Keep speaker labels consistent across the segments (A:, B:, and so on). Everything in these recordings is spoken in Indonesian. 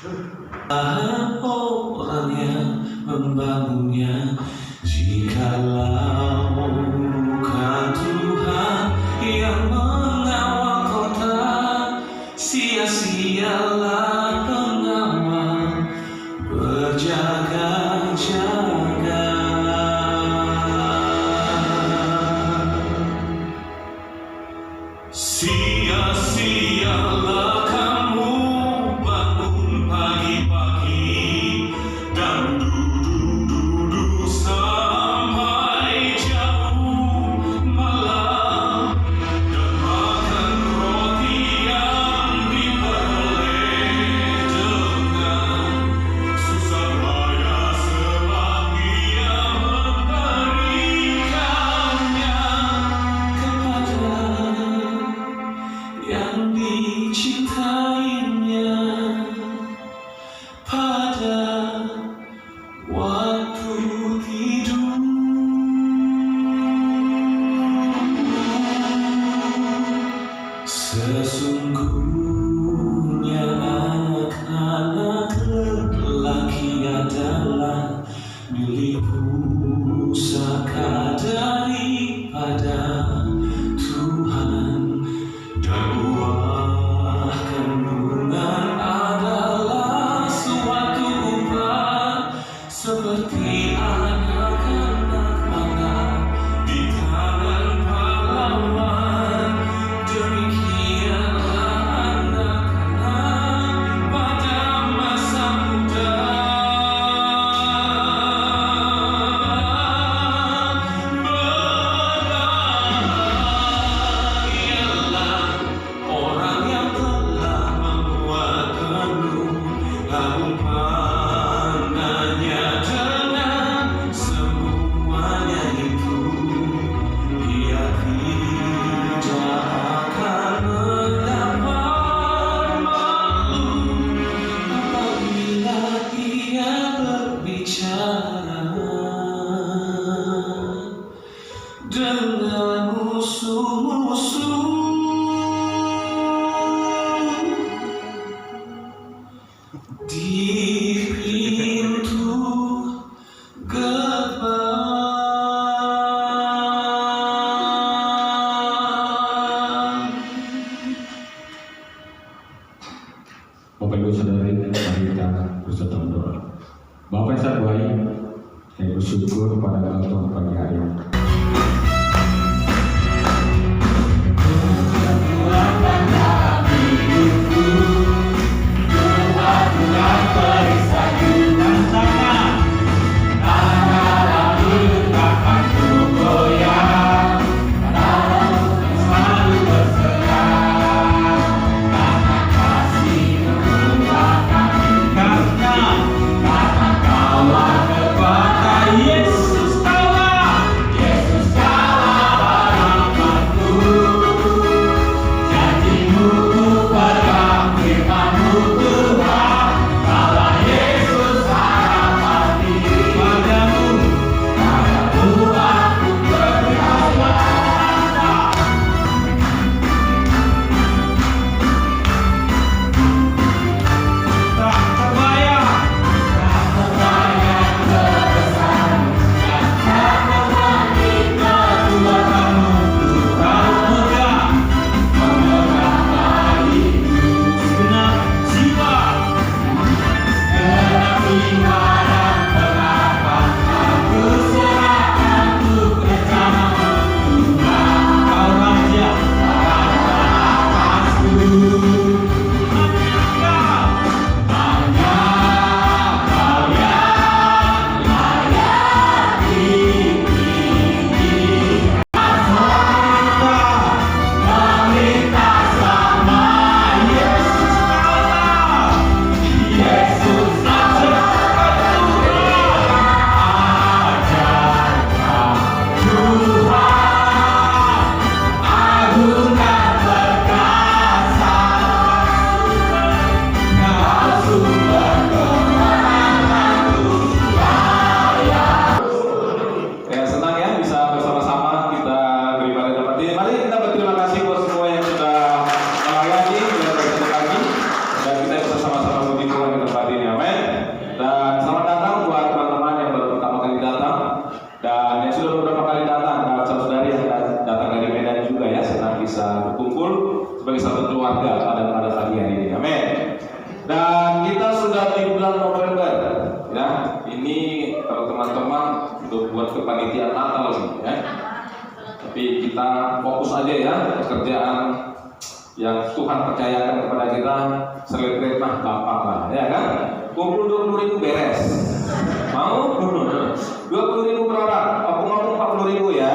A: Orang yang membangunnya, jikalau bukan Tuhan yang mengawal kota, sia-sialah pengawal berjaga-jaga. Sia-sialah kamu bangun pagi-pagi dan duduk-duduk sampai jauh malam, dan makan roti yang diperoleh dengan susah payah sebab Dia memberikannya kepada yang dicintainya pada waktu tidur. Sesungguhnya anak-anak lelaki adalah milik pusaka daripada Tuhan, dan buah kandungan adalah suatu upah seperti anak-anak anak di tangan pahlawan. Demikianlah anak-anak pada masa muda. Berbahagialah orang yang telah membuat penuh tabung pangannya dengan semuanya itu. Ia tidak akan mendapat malu apabila ia berbicara dengan musuh-musuh di pintu gerbang.
B: Bapak Ibu Saudari, mari kita bersatu berdoa. Bapak yang sangat baik, saya bersyukur pada Tuhan pagi hari ini.
A: Yesus kaulah
C: kepanitiaan Natal sih ya. Tapi kita fokus aja ya pekerjaan yang Tuhan percayakan kepada kita. Celebrate mah gampang lah ya kan. Kumpul 20.000 beres. Mau? 20.000 per orang. Ngomong 40.000 ya.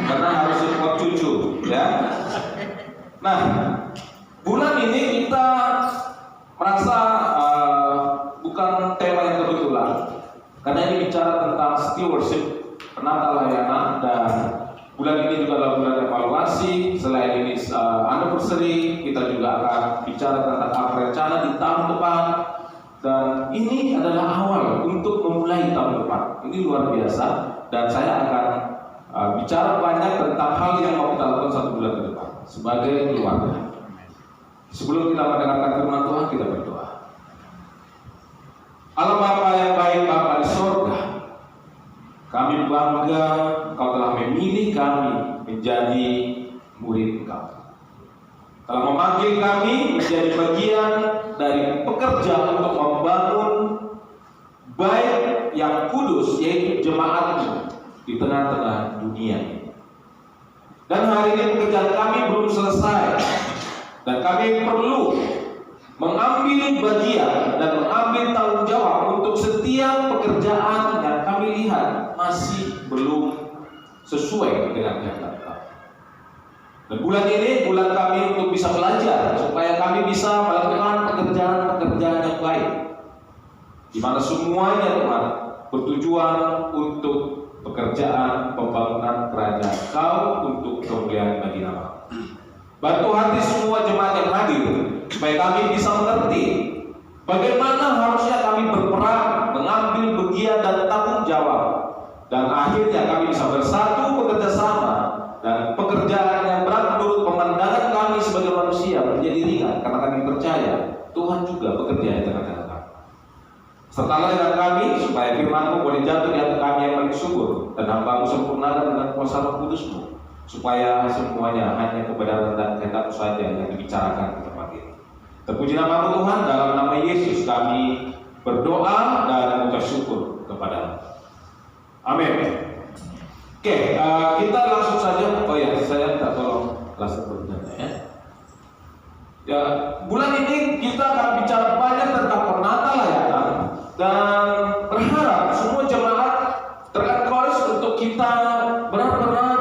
C: Karena harus support cucu ya. Nah, bulan ini kita merasa bukan tema yang kebetulan, karena ini bicara tentang stewardship, penata layanan, dan bulan ini juga adalah bulan evaluasi. Selain ini anniversary, kita juga akan bicara tentang apa rencana di tahun depan, dan ini adalah awal untuk memulai tahun depan. Ini luar biasa, dan saya akan bicara banyak tentang hal yang mau kita lakukan 1 bulan ke depan sebagai keluarga. Sebelum kita mendengarkan firman Tuhan, kita berdoa. Allah Bapa yang baik, Bapa di sorga, kami bangga Kau telah memilih kami menjadi murid Kau. Telah memanggil kami menjadi bagian dari pekerja untuk membangun bait yang kudus, yaitu jemaat-Mu di tengah-tengah dunia. Dan hari ini pekerjaan kami belum selesai, dan kami perlu mengambil bagian dan mengambil tanggung jawab untuk setiap pekerjaan yang kami lihat masih belum sesuai dengan kehendak Kau. Dan bulan ini bulan kami untuk bisa belajar supaya kami bisa melakukan pekerjaan-pekerjaan yang baik, di mana semuanya Tuhan bertujuan untuk pekerjaan pembangunan kerajaan Kau untuk kemuliaan bagi nama. Bantu hati semua jemaat yang hadir supaya kami bisa mengerti bagaimana harusnya kami berperan, mengambil bagian dan tanggung jawab, dan akhirnya kami bisa bersatu bekerja sama, dan pekerjaan yang berat menurut pemandangan kami sebagai manusia menjadi ringan karena kami percaya Tuhan juga bekerja di tengah-tengah kami. Sertalah dengan kami supaya firman-Mu boleh jatuh di hati kami yang paling subur, dan hamba-Mu sempurnakan dengan kuasa Roh Kudus-Mu, supaya semuanya hanya kebenaran dan kehendak-Mu saja yang dibicarakan di tempat ini. Terpuji nama-Mu Tuhan, dalam nama Yesus kami berdoa dan mengucap syukur kepada-Mu. Amin. Oke, kita langsung saja. Oh ya, saya minta tolong kelas berikutnya ya. Ya, bulan ini kita akan bicara banyak tentang penata layanan, dan berharap semua jemaat terencourage untuk kita benar-benar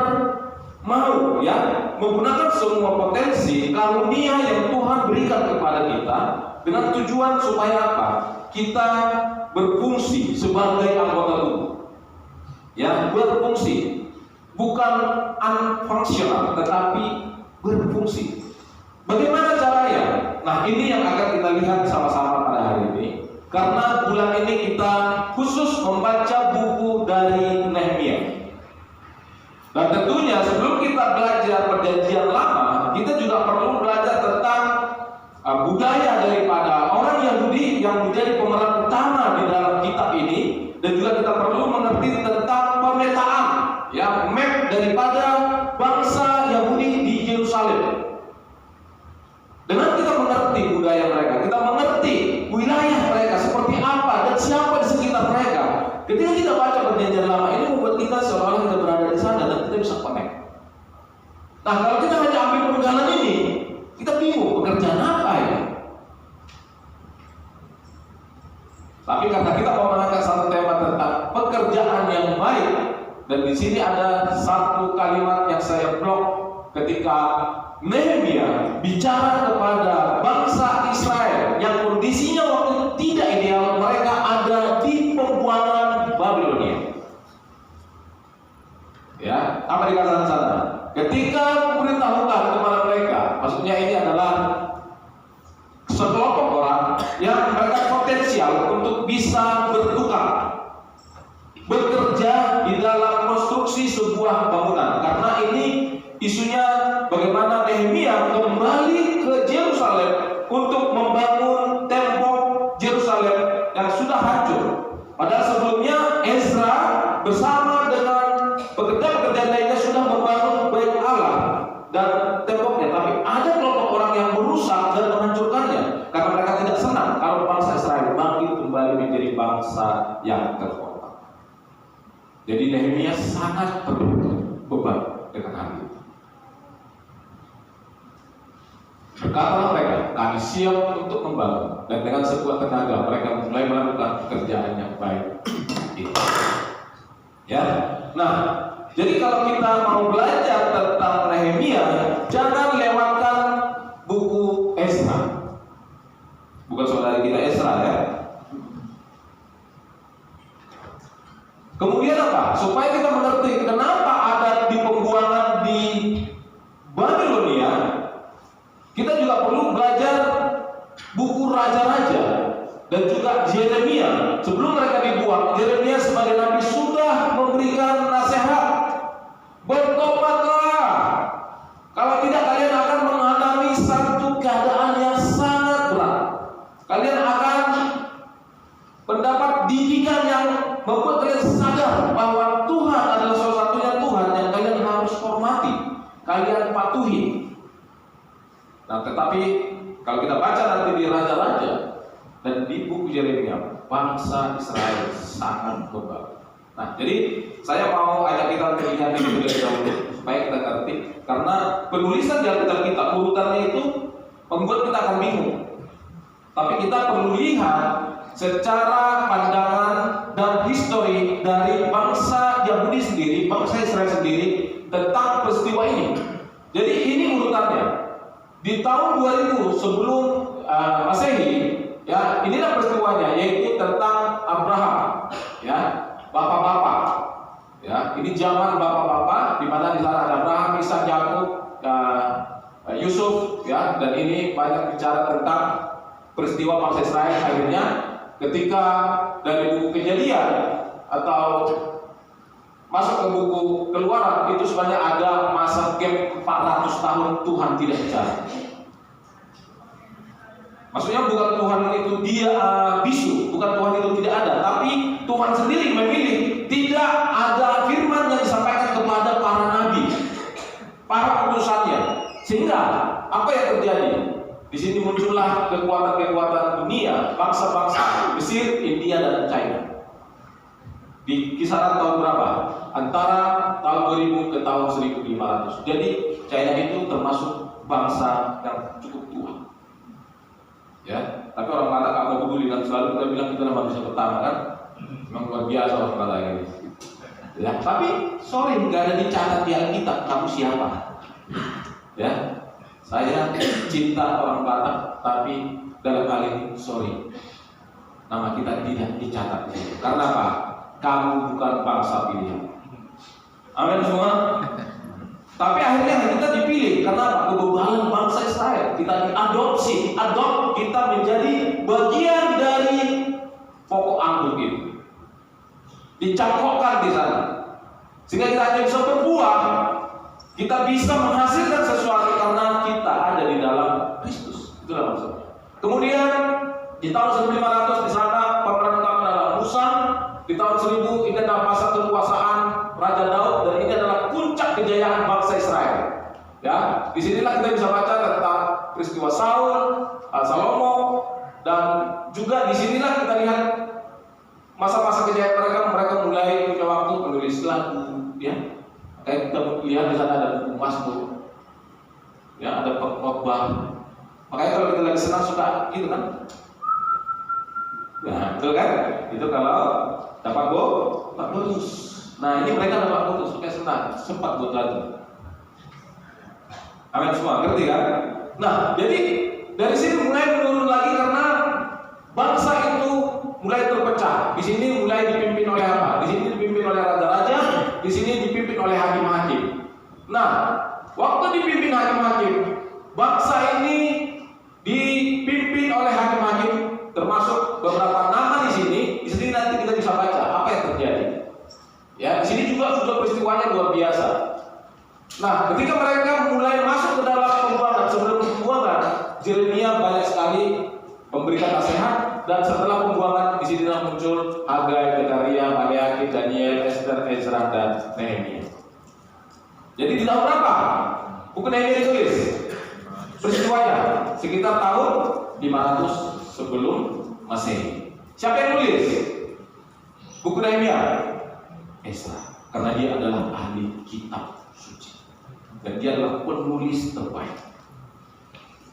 C: mau ya menggunakan semua potensi karunia yang Tuhan berikan kepada kita dengan tujuan supaya apa? Kita berfungsi sebagai anggota tubuh. Ya, berfungsi, bukan unfunctional, tetapi berfungsi. Bagaimana caranya? Nah, ini yang akan kita lihat sama-sama pada hari ini. Karena bulan ini kita khusus membaca buku dari Nehemia. Dan tentunya sebelum kita belajar perjanjian lama, kita juga perlu belajar tentang budaya daripada orang Yahudi yang menjadi pemeran utama di dalam kitab ini, dan juga kita perlu mengerti tentang pemetaan, ya, map daripada bangsa Yahudi di Yerusalem. Dengan kita mengerti budaya mereka, kita mengerti wilayah mereka seperti apa dan siapa di sekitar mereka. Ketika kita baca perjanjian lama, ini membuat kita seolah-olah kita berada di sana dan kita bisa connect. Nah, kalau kita hanya ambil pekerjaan ini, kita bingung pekerjaan apa ini. Tapi karena kita mau mengangkat satu tema tentang pekerjaan yang baik, dan di sini ada satu kalimat yang saya blok ketika Nehemia bicara kepada bangsa Israel yang kondisinya waktu itu tidak ideal, mereka ada di pembuangan Babilonia. Ya, apa dikatakan sana? Ketika memberitahukan kepada mereka, maksudnya ini adalah sekelompok orang yang mereka potensial untuk bisa bertukar, bekerja di dalam konstruksi sebuah bangunan. Karena ini isunya bagaimana Nehemia kembali ke Yerusalem untuk membangun tembok Yerusalem yang sudah hancur. Padahal sebelumnya Ezra bersama dengan pekerja-pekerja lainnya sudah membangun bait Allah dan temboknya. Tapi ada kelompok orang yang merusak dan menghancurkannya karena mereka tidak senang kalau bangsa Israel bangkit kembali menjadi bangsa yang terhormat. Jadi Nehemia sangat berbeban dengan hal itu. Berkatalah mereka, kami siap untuk membangun, dan dengan sekuat tenaga mereka mulai melakukan pekerjaan yang baik. Ya, nah, jadi kalau kita mau belajar tentang Nehemia, jangan lewatkan buku Ezra. Bukan saudara kita Ezra ya. Kemudian apa? Supaya kita mengerti kenapa ada di pembuangan di Babilonia, kita juga perlu belajar buku raja-raja dan juga Yeremia. Sebelum mereka dibuang, Yeremia sebagai nabi sudah memberikan nasihat. Bertobatlah. Kalau tidak, kalian akan mengalami satu keadaan yang sangat berat. Kalian akan mendapat didikan yang membuat kalian sadar bahwa Tuhan adalah salah satunya Tuhan yang kalian harus hormati, kalian patuhi. Nah, tetapi kalau kita baca nanti di Raja-Raja dan di buku Yeremia, bangsa Israel sangat bebal. Nah, jadi saya mau ajak kita melihat ini lebih dahulu supaya kita ngerti, karena penulisan di Alkitab kita urutannya itu membuat kita akan bingung. Tapi kita perlu lihat secara pandangan dan histori dari bangsa Yahudi sendiri, bangsa Israel sendiri tentang peristiwa ini. Jadi ini urutannya. Di tahun 2000 sebelum Masehi, ya, inilah peristiwanya, yaitu tentang Abraham, ya, bapak-bapak, ya, ini zaman bapak-bapak, di mana di sana ada Abraham, Ishak, Yakub, Yusuf, ya, dan ini banyak bicara tentang peristiwa bangsa Israel akhirnya ketika dari buku Kejadian atau masuk ke buku Keluaran itu sebenarnya ada masa gap 400 tahun Tuhan tidak bicara. Maksudnya bukan Tuhan itu dia bisu, bukan Tuhan itu tidak ada, tapi Tuhan sendiri memilih tidak ada firman yang disampaikan kepada para nabi, para utusannya. Sehingga apa yang terjadi? Di sini muncullah kekuatan-kekuatan dunia, bangsa-bangsa Mesir, India, dan China. Di kisaran tahun berapa? Antara tahun 2000 ke tahun 1500. Jadi China itu termasuk bangsa yang cukup tua. Ya, tapi orang kata nggak mau peduli, dan selalu kita bilang kita manusia pertama kan, memang luar biasa orang kata ini. Ya, tapi sorry, nggak ada dicatat di Alkitab kamu siapa. Ya, saya cinta orang Batak, tapi dalam hal ini sorry, nama kita tidak dicatat di situ. Karena apa? Kamu bukan bangsa pilihan. Amin semua. Tapi akhirnya kita dipilih karena kebebalan bangsa Israel. Kita diadopsi, kita menjadi bagian dari pokok anggur itu. Dicangkokkan di sana. Sehingga kita hanya bisa berbuah. Kita bisa menghasilkan sesuatu karena kita ada di dalam Kristus. Itulah maksudnya. Kemudian di tahun 1500 di sana pemeran utama adalah Musa. Di tahun 1000 ini adalah masa kekuasaan Raja Daud, dan ini adalah puncak kejayaan bangsa Israel. Ya, disinilah kita bisa baca tentang peristiwa Saul, Salomo, dan juga disinilah kita lihat masa-masa kejayaan mereka mulai punya waktu menulis lagu, ya. Kayak kita lihat di sana ada buku Mazmur, ya, ada pengkhotbah. Makanya kalau kita lagi senang suka gitu kan. Nah, betul kan? Itu kalau dapat bonus. Nah, ini mereka dapat bonus, supaya senang, sempat buat lagu. Amin semua, ngerti kan? Nah, jadi dari sini mulai menurun lagi karena bangsa itu mulai terpecah. Di sini mulai dipimpin oleh apa? Di sini dipimpin oleh raja-raja, di sini dipimpin oleh hakim-hakim. Nah, waktu dipimpin hakim-hakim, bangsa ini dipimpin oleh hakim-hakim, termasuk beberapa nama di sini. Di sini nanti kita bisa baca apa yang terjadi. Ya, di sini juga peristiwanya luar biasa. Nah, ketika mereka mulai masuk ke dalam pembuangan, sebelum pembuangan, Yeremia banyak sekali memberikan nasihat, dan setelah pembuangan di sini muncul Hagai, Zekaria, Maleakhi, Daniel, Esther, Ezra, dan Nehemia. Jadi di tahun berapa buku Nehemia ditulis? Peristiwanya sekitar tahun 500 sebelum Masehi. Siapa yang nulis buku Nehemia? Ezra, karena dia adalah ahli kitab suci dan dia adalah penulis terbaik.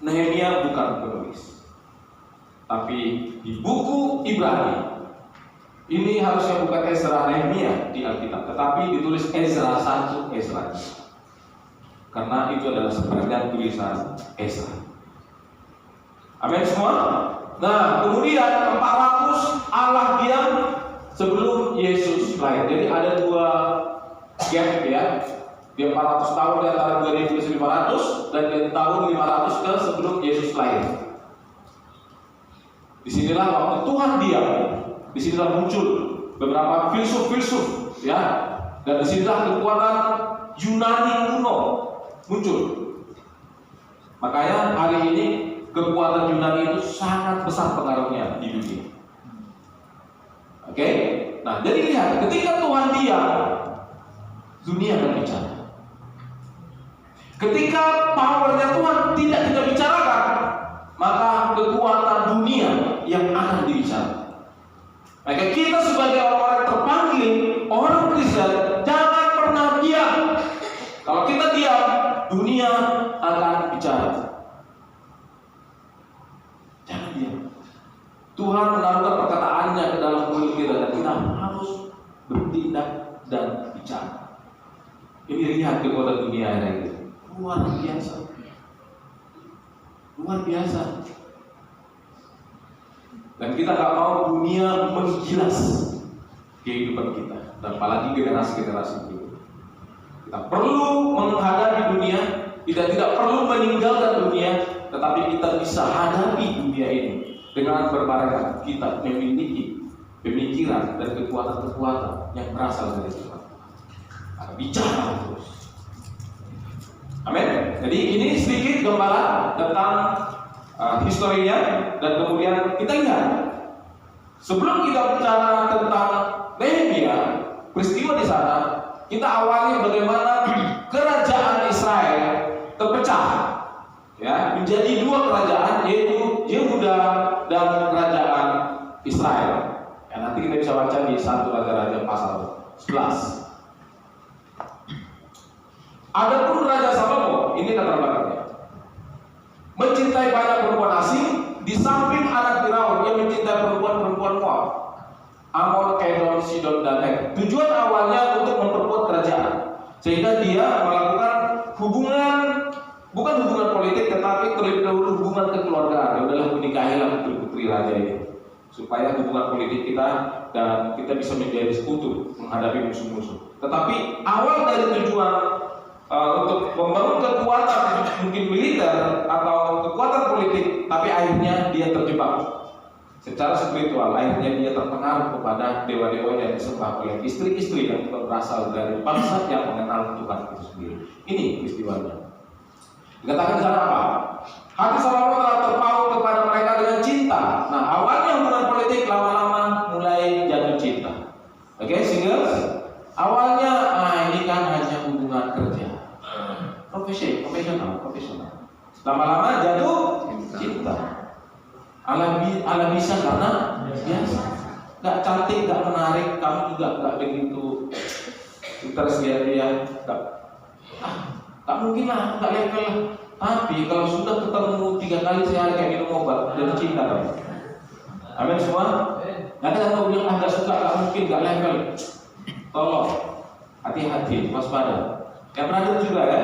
C: Nehemia bukan penulis, tapi di buku Ibrani ini harusnya bukan Ezra Nehemia di Alkitab, tetapi ditulis Ezra 1, Ezra 2. Karena itu adalah seperti tulisan Ezra. Amin semua. Nah, kemudian 400 Allah diam sebelum Yesus lahir. Jadi ada dua gap ya. Dia 400 tahun di antara 2000 ke 1500 dan di tahun 500 ke sebelum Yesus lahir. Disinilah waktu Tuhan diam. Disinilah muncul beberapa filsuf ya. Dan disinilah kekuatan Yunani kuno muncul. Makanya hari ini kekuatan Yunani itu sangat besar pengaruhnya di dunia. Oke? Nah, jadi lihat, ketika Tuhan diam, dunia akan bicara. Ketika powernya Tuhan tidak kita bicarakan, maka kekuatan dunia yang akan dibicarakan. Maka kita sebagai orang-orang terpanggil, orang Kristen, jangan pernah diam. Kalau kita diam, dunia akan bicara. Jangan diam. Tuhan menaruhkan perkataannya ke dalam mulut kita dan kita harus bertindak dan bicara. Ini lihat kekuatan dunia ini. Luar biasa. Luar biasa. Dan kita nggak mau dunia menggilas kehidupan kita, dan apalagi generasi-generasi berikutnya. Kita perlu menghadapi dunia, kita tidak perlu meninggalkan dunia, tetapi kita bisa hadapi dunia ini dengan berbarengan kita memiliki pemikiran dan kekuatan-kekuatan yang berasal dari Tuhan. Bicara terus. Amin. Jadi ini sedikit gambaran tentang historinya, dan kemudian kita lihat sebelum kita bicara tentang Nehemia, peristiwa di sana, kita awali bagaimana kerajaan Israel terpecah, ya, menjadi dua kerajaan, yaitu Yehuda dan kerajaan Israel. Ya, nanti kita bisa baca di 1 Raja-Raja pasal 11. Adapun Raja Salomo, ini latar belakangnya, mencintai banyak perempuan asing, di samping anak Firaun yang mencintai perempuan-perempuan Moab, Amon, Kedon, Sidon, dan Her. Tujuan awalnya untuk memperkuat kerajaan, sehingga dia melakukan hubungan, bukan hubungan politik, tetapi terlebih dahulu hubungan kekeluargaan. Ya udahlah, menikahilah putri-putri raja ini, supaya hubungan politik kita dan kita bisa menjadi sekutu menghadapi musuh-musuh. Tetapi awal dari tujuan untuk membangun kekuatan mungkin militer atau kekuatan politik, tapi akhirnya dia terjebak secara spiritual. Akhirnya dia terpengaruh kepada dewa-dewa yang disembah oleh istri-istri yang berasal dari bangsa yang mengenal Tuhan itu sendiri. Ini peristiwanya. Dikatakan di sana apa? Hati Salomo telah terpaut kepada mereka dengan cinta. Nah, awalnya hubungan politik, lama-lama mulai jatuh cinta. Oke, singles. Awalnya ini kan hanya hubungan kerja. Profesional. Lama-lama jatuh cinta. Ala bisa karena biasa. Gak cantik, gak menarik, kamu juga gak begitu interest dia. Gak mungkin lah, gak level lah. Tapi kalau sudah ketemu 3 kali sehari kayak minum obat, jatuh cinta kan? Amin semua. Nanti kamu bilang gak suka, gak mungkin, gak level. Tolong, hati-hati, waspada. Yang pernah dengar juga ya.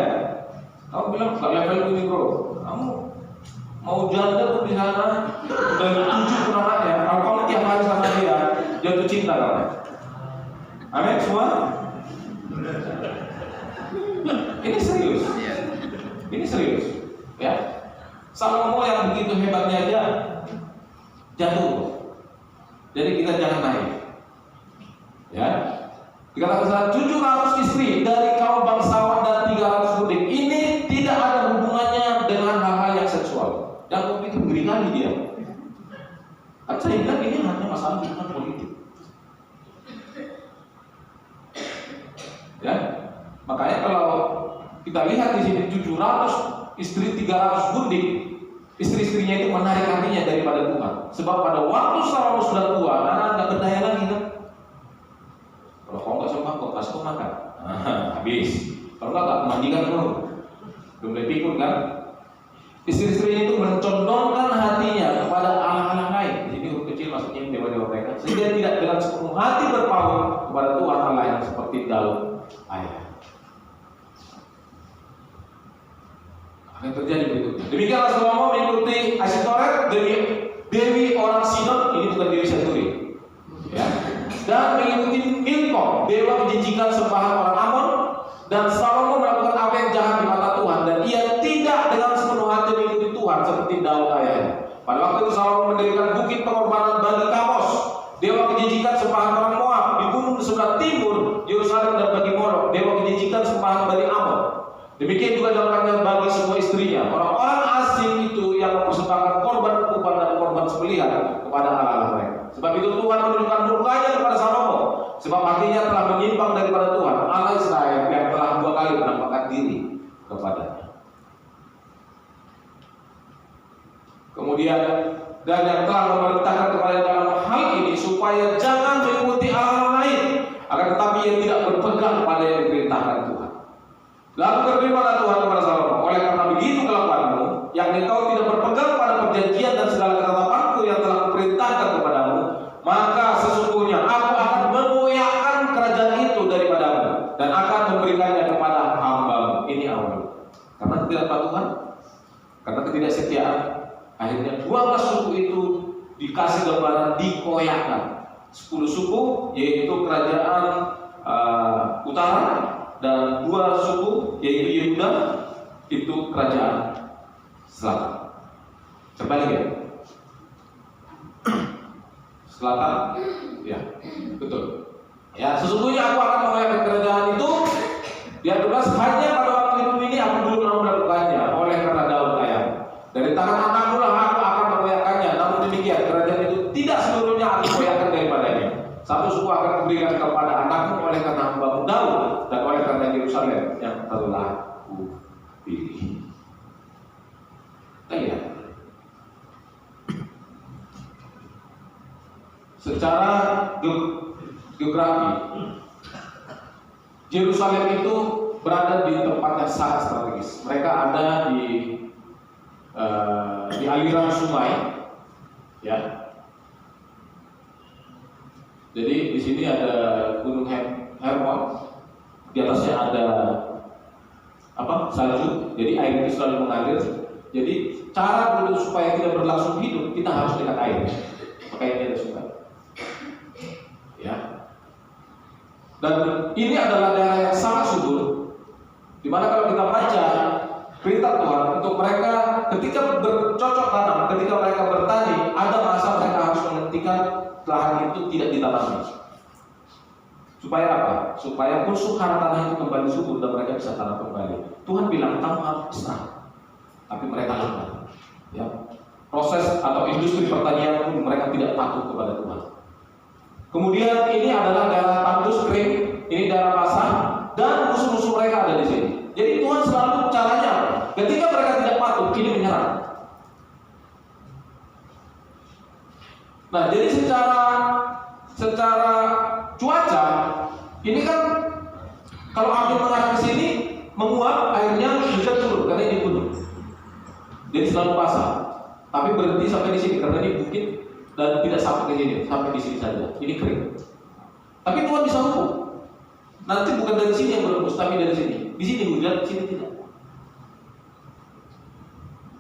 C: Kamu bilang gak level ini bro, kamu mau janda pun di sana udah 7 anaknya. Kalau kamu tiap hari sama dia, jatuh cinta kamu. Amin semua. Ini serius. Ini serius. Ya. Salomo yang begitu hebatnya aja jatuh. Jadi kita jangan naik. Ya. Dikatakan 700 istri dari kaum bangsawan dan 300 budak. Ini tidak ada hubungannya dengan hal-hal yang seksual. Yang begitu ngeri kali dia. Kan saya bilang ini hanya masalah hubungan politik. Ya, makanya kalau kita lihat di sini 700 istri 300 budak, istri-istrinya itu menarik hatinya daripada Tuhan. Sebab pada waktu Salomo sudah tua, nggak berdaya lagi kan. Kalau kau nggak sembah, kau kasih kau makan. Habis. Kalau nggak mandikan kau. Belum boleh pikun kan? Istri-istri itu mencondongkan hatinya kepada Allah-Allah lain. Jadi huruf kecil maksudnya dewa-dewa mereka. Sehingga tidak dengan sepenuh hati berpaut kepada Tuhan Allah yang seperti Daud ayah. Apa yang terjadi berikutnya? Demikianlah Salomo mengikuti Asitoret, dewi orang Sidon, ini bukan dewi Senturi, ya. Dan mengikuti Milkom, dewa kejijikan sembahan orang Amon. Dan Salomo melakukan apa yang jahat di mata Tuhan, dan ia tidak dengan sepenuh hati mengikuti Tuhan seperti Daud ayahnya. Pada waktu itu Salomo mendirikan bukit pengorbanan bagi Kamos, dewa kejijikan sembahan orang Moab, di gunung di sebelah timur Yerusalem, dan bagi Molok, dewa kejijikan sembahan bagi Amon. Demikian juga dilakukannya bagi semua istrinya, orang-orang asing itu yang mempersembahkan korban ukupan dan korban sembelihan kepada Allah mereka. Sebab itu Tuhan menunjukkan murkanya kepada Salomo, sebab hatinya telah menyimpang daripada Tuhan Allah Israel yang telah 2 kali menampakkan diri kepadanya. Kemudian, dan yang telah memerintahkan kepada dalam hal ini supaya jangan mengikuti Allah lain, akan tetapi ia tidak berpegang pada yang diperintahkan Tuhan. Lalu berfirmanlah Tuhan kepada Salomo, oleh karena begitu kelakuanmu, yakni kau tidak berpegang pada perjanjian dan segala ketetapanku yang telah kuperintahkan kepadamu, maka sesungguhnya aku akan mengoyakkan kerajaan itu daripadamu dan akan memberikannya kepada hamba-Mu. Ini awal. Karena ketidakpatuhan, karena ketidaksetiaan, akhirnya 12 suku itu dikasih gambaran dikoyakkan. 10 suku yaitu kerajaan utara, dan 2 suku yaitu Yehuda itu kerajaan selatan. Terbalik ya? Selatan, ya betul. Ya, sesungguhnya aku akan mengoyakkan kerajaan itu. Dia 12 hanya pada waktu itu ini aku belum mau melakukannya oleh karena Daud ayah. Dari tangan anakmu lah aku akan mengoyakkannya. Namun demikian kerajaan itu tidak seluruhnya aku koyakkan daripadanya. Satu suku akan kuberikan kepada anakmu oleh karena hamba-Mu Daud dan oleh karena Yerusalem yang telah kupilih. Iya. Secara geografi, Yerusalem itu berada di tempat yang sangat strategis. Mereka ada di aliran sungai, ya. Jadi di sini ada Gunung Hermon, di atasnya ada salju. Jadi air itu selalu mengalir. Jadi cara untuk supaya tidak berlangsung hidup, kita harus dekat air. Makanya ini ada sungai. Ya. Dan ini adalah daerah yang sangat subur, di mana kalau kita baca perintah Tuhan untuk mereka ketika bercocok tanam, ketika mereka bertani, ada masa mereka harus menghentikan lahan itu tidak ditanami. Supaya apa? Supaya unsur hara tanah itu kembali subur dan mereka bisa tanam kembali. Tuhan bilang kamu harus istirahat, tapi mereka lambat. Ya. Proses atau industri pertanian pun mereka tidak patuh kepada Tuhan. Kemudian ini adalah daerah tandus kering, ini daerah basah, dan musuh-musuh mereka ada di sini. Jadi Tuhan selalu caranya, ketika mereka tidak patuh, ini menyerang. Nah, jadi secara cuaca, ini kan kalau angin mengarah ke sini, menguap, airnya hujan turun karena ini gunung. Jadi selalu basah, tapi berhenti sampai di sini karena ini bukit. Dan tidak sampai ke sini, sampai di sini saja. Ini kering. Tapi Tuhan bisa hukum. Nanti bukan dari sini yang berembus, tapi dari sini. Di sini hujan, di sini tidak.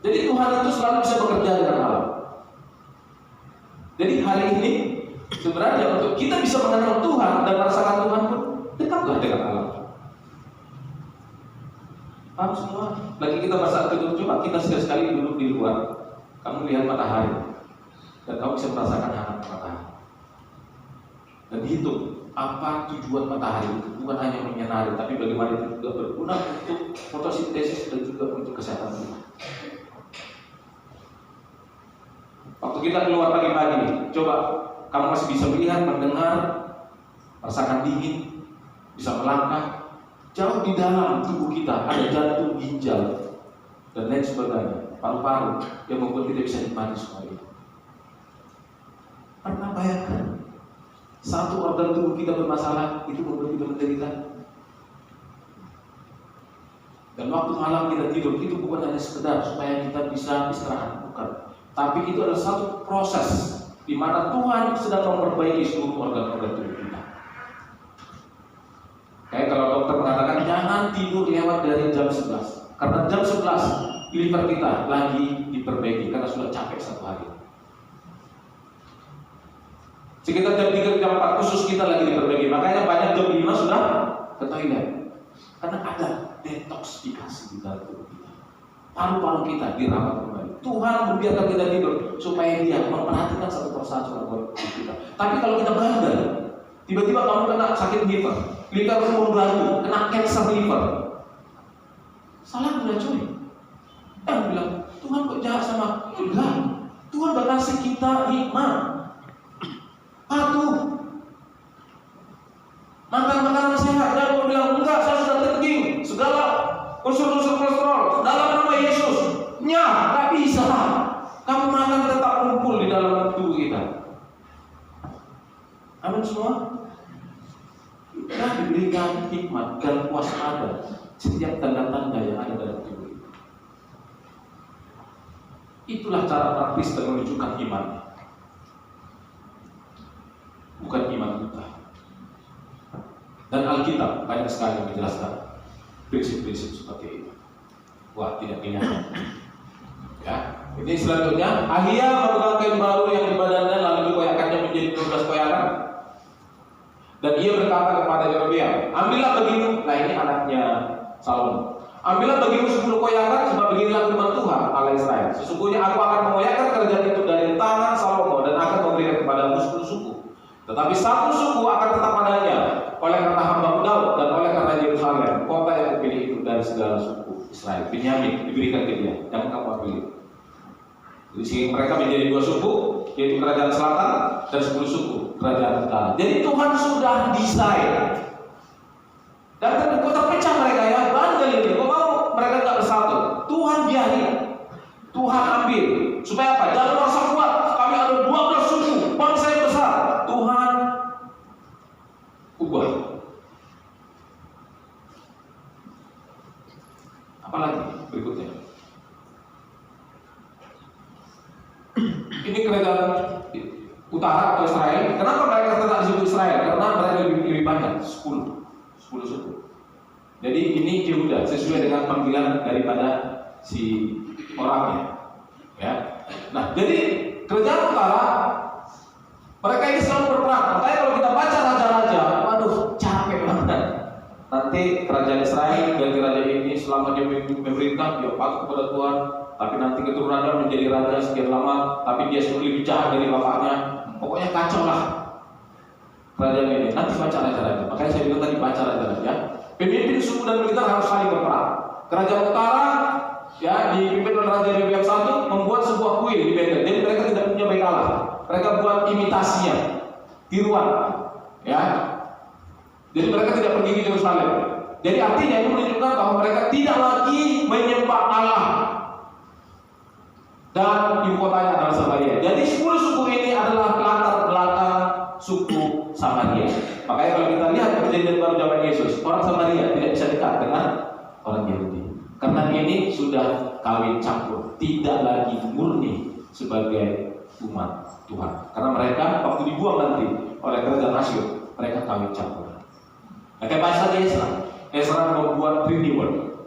C: Jadi Tuhan itu selalu bisa bekerja dengan alam. Jadi hari ini sebenarnya untuk kita bisa mengenal Tuhan dan merasakan Tuhan pun dekatlah dengan alam. Paham semua? Lagi kita masa tidur, coba kita sekali-sekali duduk di luar. Kamu lihat matahari. Dan kamu bisa merasakan hangat matahari. Dan hitung apa tujuan matahari itu, bukan hanya menyinari, tapi bagaimana itu juga berguna untuk fotosintesis dan juga untuk kesehatan kita. Waktu kita keluar pagi-pagi, coba kamu masih bisa melihat, mendengar, merasakan dingin, bisa melangkah. Jauh di dalam tubuh kita ada jantung, ginjal, dan lain sebagainya, paru-paru yang membuat kita bisa nikmati semua itu. Pernah bayangkan satu organ tubuh kita bermasalah, itu membuat kita menderita. Dan waktu malam kita tidur itu bukan hanya sekedar supaya kita bisa istirahat, bukan. Tapi itu adalah satu proses di mana Tuhan sedang memperbaiki seluruh organ-organ tubuh kita. Kayak kalau dokter mengatakan jangan tidur lewat dari jam 11, karena jam 11 liver kita lagi diperbaiki karena sudah capek satu hari. Sekitar jam 3 jam 4 khusus kita lagi diperbaiki. Makanya banyak jam 5 sudah ke toilet. Karena ada detoksifikasi di dalam tubuh kita. Paru-paru kita dirawat kembali. Tuhan membiarkan kita tidur supaya Dia memperhatikan satu persatu organ tubuh kita. Tapi kalau kita bandel, tiba-tiba kamu kena sakit liver membantu, kena cancer liver, salah udah cuy. Bilang Tuhan kok jahat sama enggak. Tuhan berkasih kita hikmah, patuh, makan makanan sehat. Dan kamu bilang enggak, saya sudah trekking segala unsur-unsur kolesterol dalam nama Yesus. Nggak bisa. Kamu makan tetap kumpul di dalam tubuh kita. Amin semua. Kita diberikan hikmat dan waspada setiap tanda-tanda yang ada dalam tubuh kita. Itulah cara praktis dan menunjukkan iman, bukan iman kita. Dan Alkitab banyak sekali menjelaskan prinsip-prinsip seperti itu. Wah, tidak kenyang. Ya, ini selanjutnya Ahia memegang kain baru yang di badannya lalu dikoyakkannya menjadi 12 koyakan. Dan ia berkata kepada Yerobeam, ambillah bagimu, nah ini anaknya Salomo, ambillah bagimu 10 koyakan, sebab beginilah firman Tuhan Allah Israel. Sesungguhnya aku akan mengoyakkan kerajaan itu dari tangan Salomo dan akan memberikan kepadamu 10 suku. Tetapi satu suku akan tetap padanya, oleh karena hamba Daud dan oleh karena Yerusalem, kota yang kupilih itu dari segala suku Israel. Benyamin diberikan ke dia, yang kamu pilih. Jadi sehingga mereka menjadi 2 suku, yaitu kerajaan selatan dan 10 suku kerajaan utara. Jadi Tuhan sudah desain. Dan kok terpecah mereka ya, bandel ini. Kok mau mereka nggak bersatu? Tuhan biarin, Tuhan ambil. Supaya apa? Jangan merasa kuat. Kami ada 12 suku, bangsa yang besar. Tuhan ubah. Apalagi berikutnya? Ini kerajaan utara atau Israel. Kenapa mereka tetap disebut Israel? Karena mereka lebih banyak, 10 suku. Jadi ini Yehuda sesuai dengan panggilan daripada si orangnya. Ya. Nah, jadi kerajaan utara mereka ini selalu berperang. Makanya kalau kita baca raja-raja, waduh capek banget. Nanti kerajaan Israel dan kerajaan ini selama dia memerintah dia patuh kepada Tuhan. Tapi nanti keturunannya menjadi raja sekian lama, tapi dia sudah lebih jahat dari bapaknya. Pokoknya kacau lah kerajaan ini. Nanti baca raja-raja. Makanya saya bilang tadi baca raja-raja. Pemimpin suku dan militer harus saling berperang. Kerajaan utara ya dipimpin oleh Raja Yerobeam I membuat sebuah kuil di Betel. Jadi mereka tidak punya bait Allah. Mereka buat imitasinya, tiruan. Ya. Jadi mereka tidak pergi ke Yerusalem. Jadi artinya ini menunjukkan bahwa mereka tidak lagi menyembah Allah. Dan ibu kotanya adalah Samaria. Jadi 10 suku ini adalah latar belakang suku Samaria. Makanya kalau kita lihat perjanjian baru zaman Yesus, orang Samaria tidak bisa dekat dengan orang Yahudi. Karena ini sudah kawin campur, tidak lagi murni sebagai umat Tuhan. Karena mereka waktu dibuang nanti oleh kerajaan Asyur, mereka kawin campur. Nah, kayak bahasa Ezra membuat renewal,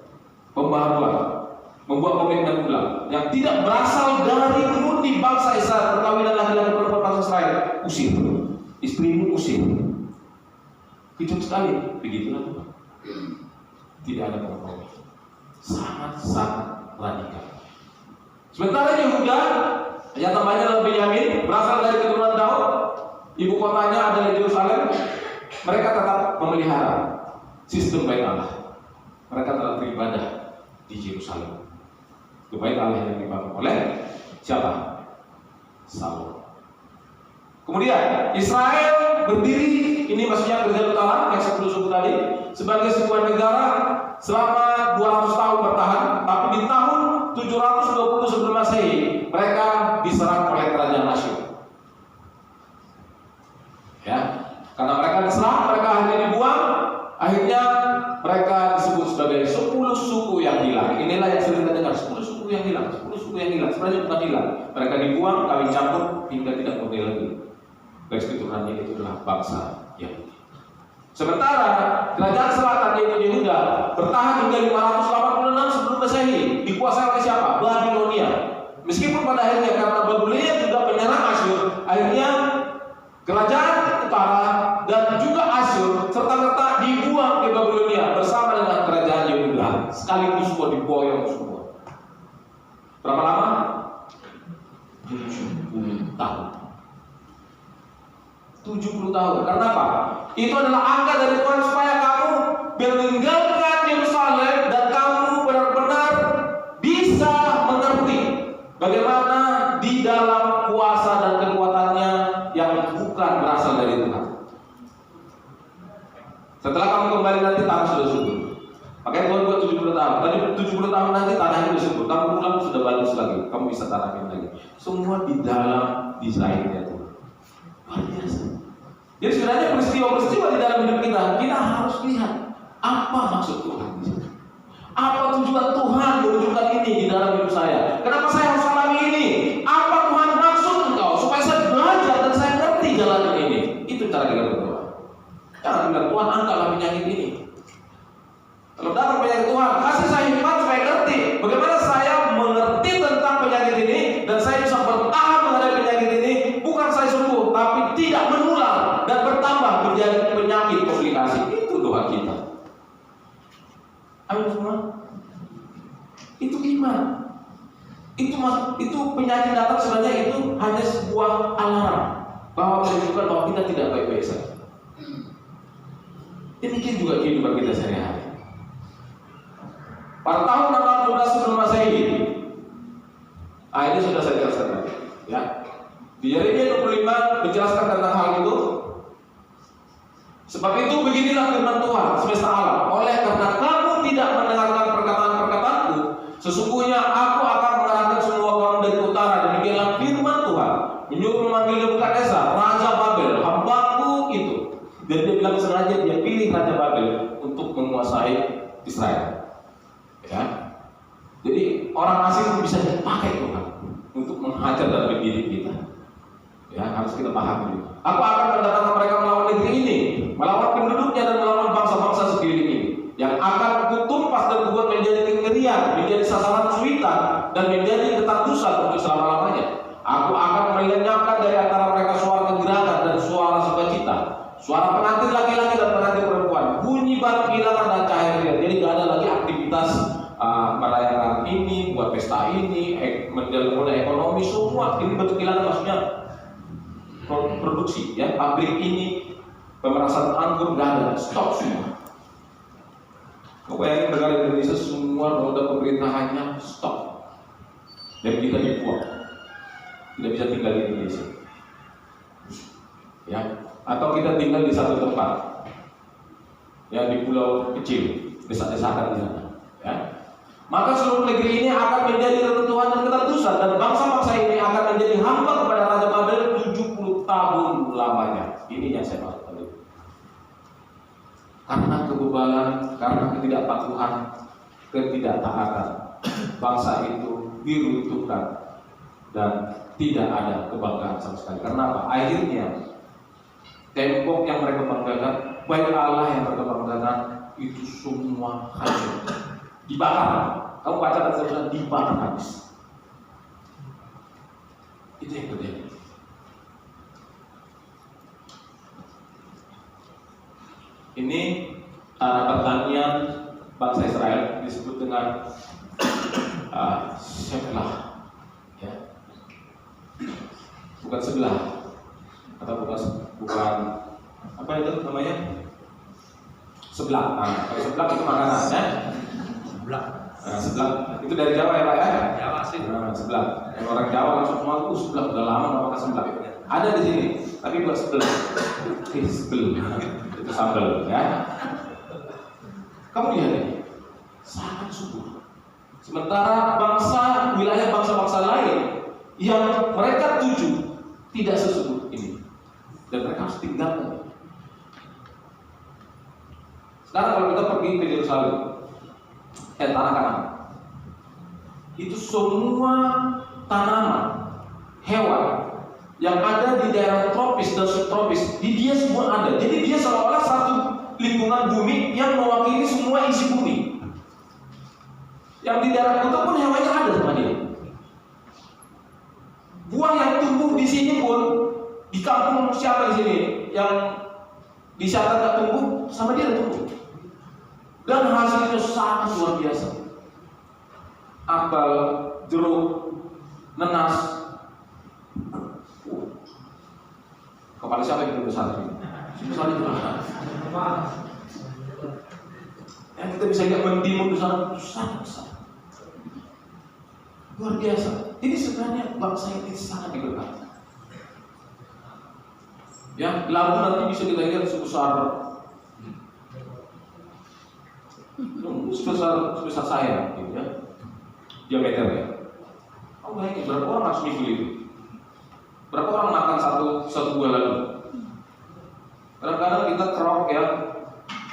C: pembaharuan. Membuat komitmen ulang yang tidak berasal dari murni bangsa Israel. Perkawinan laki-laki perempuan bangsa Israel, usir. Istrimu usir. Kejut sekali. Begitulah Tuhan. Tidak ada kompromi. Sangat-sangat radikal. Sementara Yehuda yang namanya adalah Benyamin, berasal dari keturunan Daud, ibu kotanya adalah Yerusalem. Mereka tetap memelihara sistem bait Allah. Mereka tetap beribadah di Yerusalem. Bait Allah yang dibangun oleh siapa? Salomo. Kemudian Israel berdiri, ini maksudnya kerajaan utara yang 10 suku tadi, sebagai sebuah negara selama 200 tahun bertahan. Tapi di tahun 720 sebelum Masehi mereka diserang oleh kerajaan Asyur. Ya, hilang. Sebenarnya bukan hilang. Mereka dibuang, kawin campur hingga tidak berdaya lagi. Garis keturunannya itu adalah bangsa Yahudi. Sementara kerajaan selatan yaitu Yehuda bertahan hingga 586 sebelum Masehi, dikuasai oleh siapa? Babilonia. Meskipun pada akhirnya karena Babilonia juga menyerang Asyur, akhirnya kerajaan utara dan juga Asyur serta-merta dibuang ke Babilonia bersama dengan kerajaan Yehuda. Sekaligus semua diboyong semua. Berapa lama? 70 tahun. 70 tahun. Karena apa? Itu adalah angka dari Tuhan supaya kamu meninggalkan Yerusalem dan kamu benar-benar bisa mengerti bagaimana di dalam kuasa dan kekuatannya yang bukan berasal dari Tuhan. Setelah kamu kembali nanti tanah sudah subur. Makanya Tuhan buat 70 tahun. Tadi 70 tahun nanti tanahnya sudah subur. Kamu pulang sudah bagus lagi. Kamu bisa tanamin lagi. Semua di dalam desainnya Tuhan. Luar biasa. Jadi sebenarnya peristiwa-peristiwa di dalam hidup kita harus lihat apa maksud Tuhan di sini. Apa tujuan Tuhan menunjukkan ini di dalam hidup saya? Kenapa saya harus alami ini? Apa Tuhan maksud engkau supaya saya belajar dan saya ngerti jalan ini? Itu cara kita berdoa. Jangan bilang Tuhan angkatlah penyakit ini. Kalau datang penyakit Tuhan, kasih saya hikmat supaya ngerti bagaimana saya mengerti tentang penyakit ini dan saya bisa bertahan menghadapi penyakit ini. Bukan saya sembuh, tapi tidak menular dan bertambah menjadi penyakit komplikasi. Itu doa kita. Amin semua. Itu iman. Itu penyakit datang sebenarnya itu hanya sebuah alarm bahwa menunjukkan bahwa kita tidak baik-baik saja. Demikian juga kehidupan kita sehari-hari. Pada tahun 612 sebelum Masehi, ini sudah saya jelaskan tadi, ya. Di Yeremia 25 menjelaskan tentang hal itu. Sebab itu beginilah firman Tuhan semesta alam. Oleh karena kamu tidak mendengarkan perkataan-perkataanku, sesungguhnya aku akan mengarahkan semua kaum dari utara. Demikianlah firman Tuhan, menyuruh memanggil Nebukadnezar, raja Babel, hambaku itu. Dan dia bilang sengaja dia pilih raja Babel untuk menguasai Israel. Ya. Jadi orang asing bisa dipakai Tuhan untuk menghajar dan mendidik kita. Ya, harus kita pahami. Aku akan mendatangkan mereka melawan negeri ini, melawan penduduknya dan melawan bangsa-bangsa sekeliling ini, yang akan kutumpas dan kubuat menjadi kengerian, menjadi sasaran suitan dan menjadi ketandusan untuk selama-lamanya. Aku akan melenyapkan dari antara mereka suara kegerakan dan suara sukacita, suara pengantin laki-laki dan pengantin perempuan, bunyi batu kehilangan dan cahaya riang. Jadi tidak ada lagi aktivitas merayakan ini, buat pesta ini, menjalankan ekonomi semua. Ini batu kehilangan maksudnya produksi, ya, pabrik ini, pemerasan anggur nggak ada, stop semua. Kau bayangin negara Indonesia semua roda pemerintahannya stop, dan kita dibuang, tidak bisa tinggal di Indonesia, ya, atau kita tinggal di satu tempat, ya, di pulau kecil, desa-desakan di sana, ya. Maka seluruh negeri ini akan menjadi reruntuhan dan ketandusan, dan bangsa-bangsa ini akan menjadi hamba kepada Raja Babel 70 tahun lamanya. Ini yang saya maksud tadi. Karena kebebalan, karena ketidakpatuhan, ketidaktaatan, bangsa itu diruntuhkan dan tidak ada kebanggaan sama sekali. Karena apa? Akhirnya tembok yang mereka banggakan, baik Allah yang mereka banggakan, itu semua hancur, dibakar. Kamu baca dan terusnya dibakar habis. Itu yang terjadi. Ini tanah pertanian bangsa Israel disebut dengan sebelah, ya, bukan sebelah atau bukan apa itu namanya, sebelah. Kalau sebelah itu makanan, ya. Sebelah itu dari Jawa, ya Pak, ya? Jawa sih. Sebelah. Yang orang Jawa langsung semua sebelah, udah lama nggak pakai sebelah. Ada di sini, tapi buat sebelah. Sebelah itu sambal, ya. Kamu lihat ini, sangat subur. Sementara wilayah bangsa-bangsa lain yang mereka tuju tidak sesubur ini, dan mereka harus tinggalkan. Sekarang kalau kita pergi ke Yerusalem, tanah Kanaan, itu semua tanaman, hewan yang ada di daerah tropis dan subtropis, di dia semua ada. Jadi dia seolah-olah satu lingkungan bumi yang mewakili semua isi bumi. Yang di daerah kutub pun hewannya ada sama dia. Buah yang tumbuh di sini pun, di kampung siapa di sini yang di sana tak tumbuh, sama dia tumbuh. Dan hasilnya sangat luar biasa. Apel, jeruk, nanas. Kepala siapa yang besar ini? Besar itu lah. Yang kita bisa lihat mentimun di sana sangat besar. Luar biasa. Ini sebenarnya bangsa ini sangat diberkati. Ya, labu nanti bisa kita lihat sebesar saya, gitu ya, diameternya. Oh, bayangin berapa orang harus mikul itu? Berapa orang makan satu buah labu? Kadang-kadang kita kerok ya,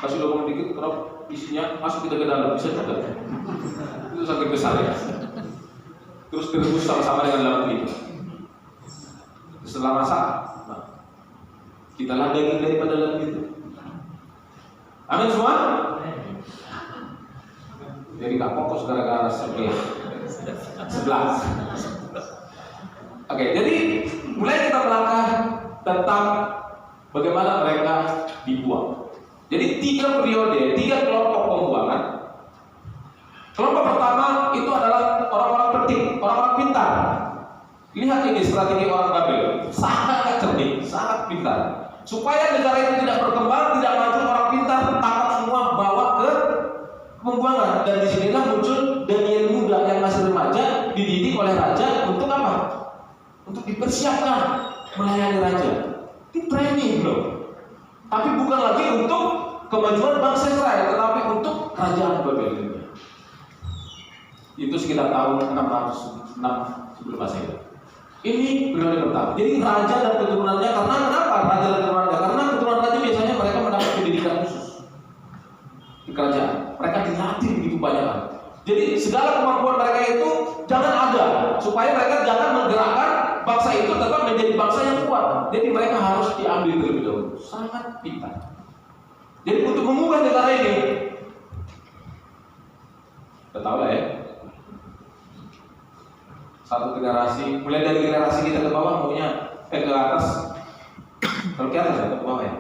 C: kasih lubang dikit kerok, isinya masuk kita ke dalam, bisa juga. Itu sangat besar ya. Terus direbus sama-sama dengan labu itu. Setelah masak, kita lah daging daripada labu itu. Amin semua? Jadi gak fokus gara-gara sebelah. Oke, jadi mulai kita melangkah tentang bagaimana mereka dibuang. Jadi 3 periode, 3 kelompok pembuangan. Kelompok pertama itu adalah orang-orang penting, orang-orang pintar. Lihat ini strategi orang Babel, sangat cerdik, sangat pintar. Supaya negara itu tidak berkembang, tidak maju, orang pintar tangkap semua, bawa ke pembuangan. Dan disinilah muncul Daniel muda yang masih remaja, dididik oleh raja untuk apa? Untuk dipersiapkan melayani raja. Ini training loh. Tapi bukan lagi untuk kemajuan bangsa Israel, tetapi untuk kerajaan Babel. Itu sekitar tahun 606 sebelum Masehi. Ini periode pertama. Jadi raja dan keturunannya, karena kenapa raja dan keturunannya? Karena keturunan raja biasanya mereka mendapat pendidikan khusus di kerajaan. Mereka dilatih begitu banyak. Jadi segala kemampuan mereka itu jangan ada, supaya mereka jangan menggerakkan bangsa itu tetap menjadi bangsa yang kuat. Jadi mereka harus diambil terlebih dahulu. Sangat pintar. Jadi untuk mengubah negara ini, kita tahu lah ya. Satu generasi, mulai dari generasi kita ke bawah maunya ke atas. Kalau ke atas ya ke bawah ya.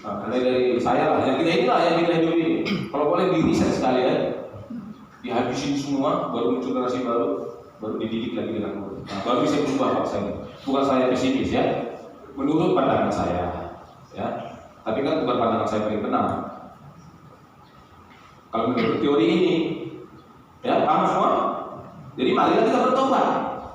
C: Nah, mulai dari saya lah, yang kita inilah yang kita hidup ini. Kalau boleh di riset sekali ya, dihabisin semua, baru muncul generasi baru dididik lagi dengan murid. Nah, baru bisa berubah bangsa ini. Bukan saya pesimis ya, menurut pandangan saya, ya. Tapi kan bukan pandangan saya paling benar. Kalau menurut teori ini, ya paham semua. Jadi marilah kita bertobat.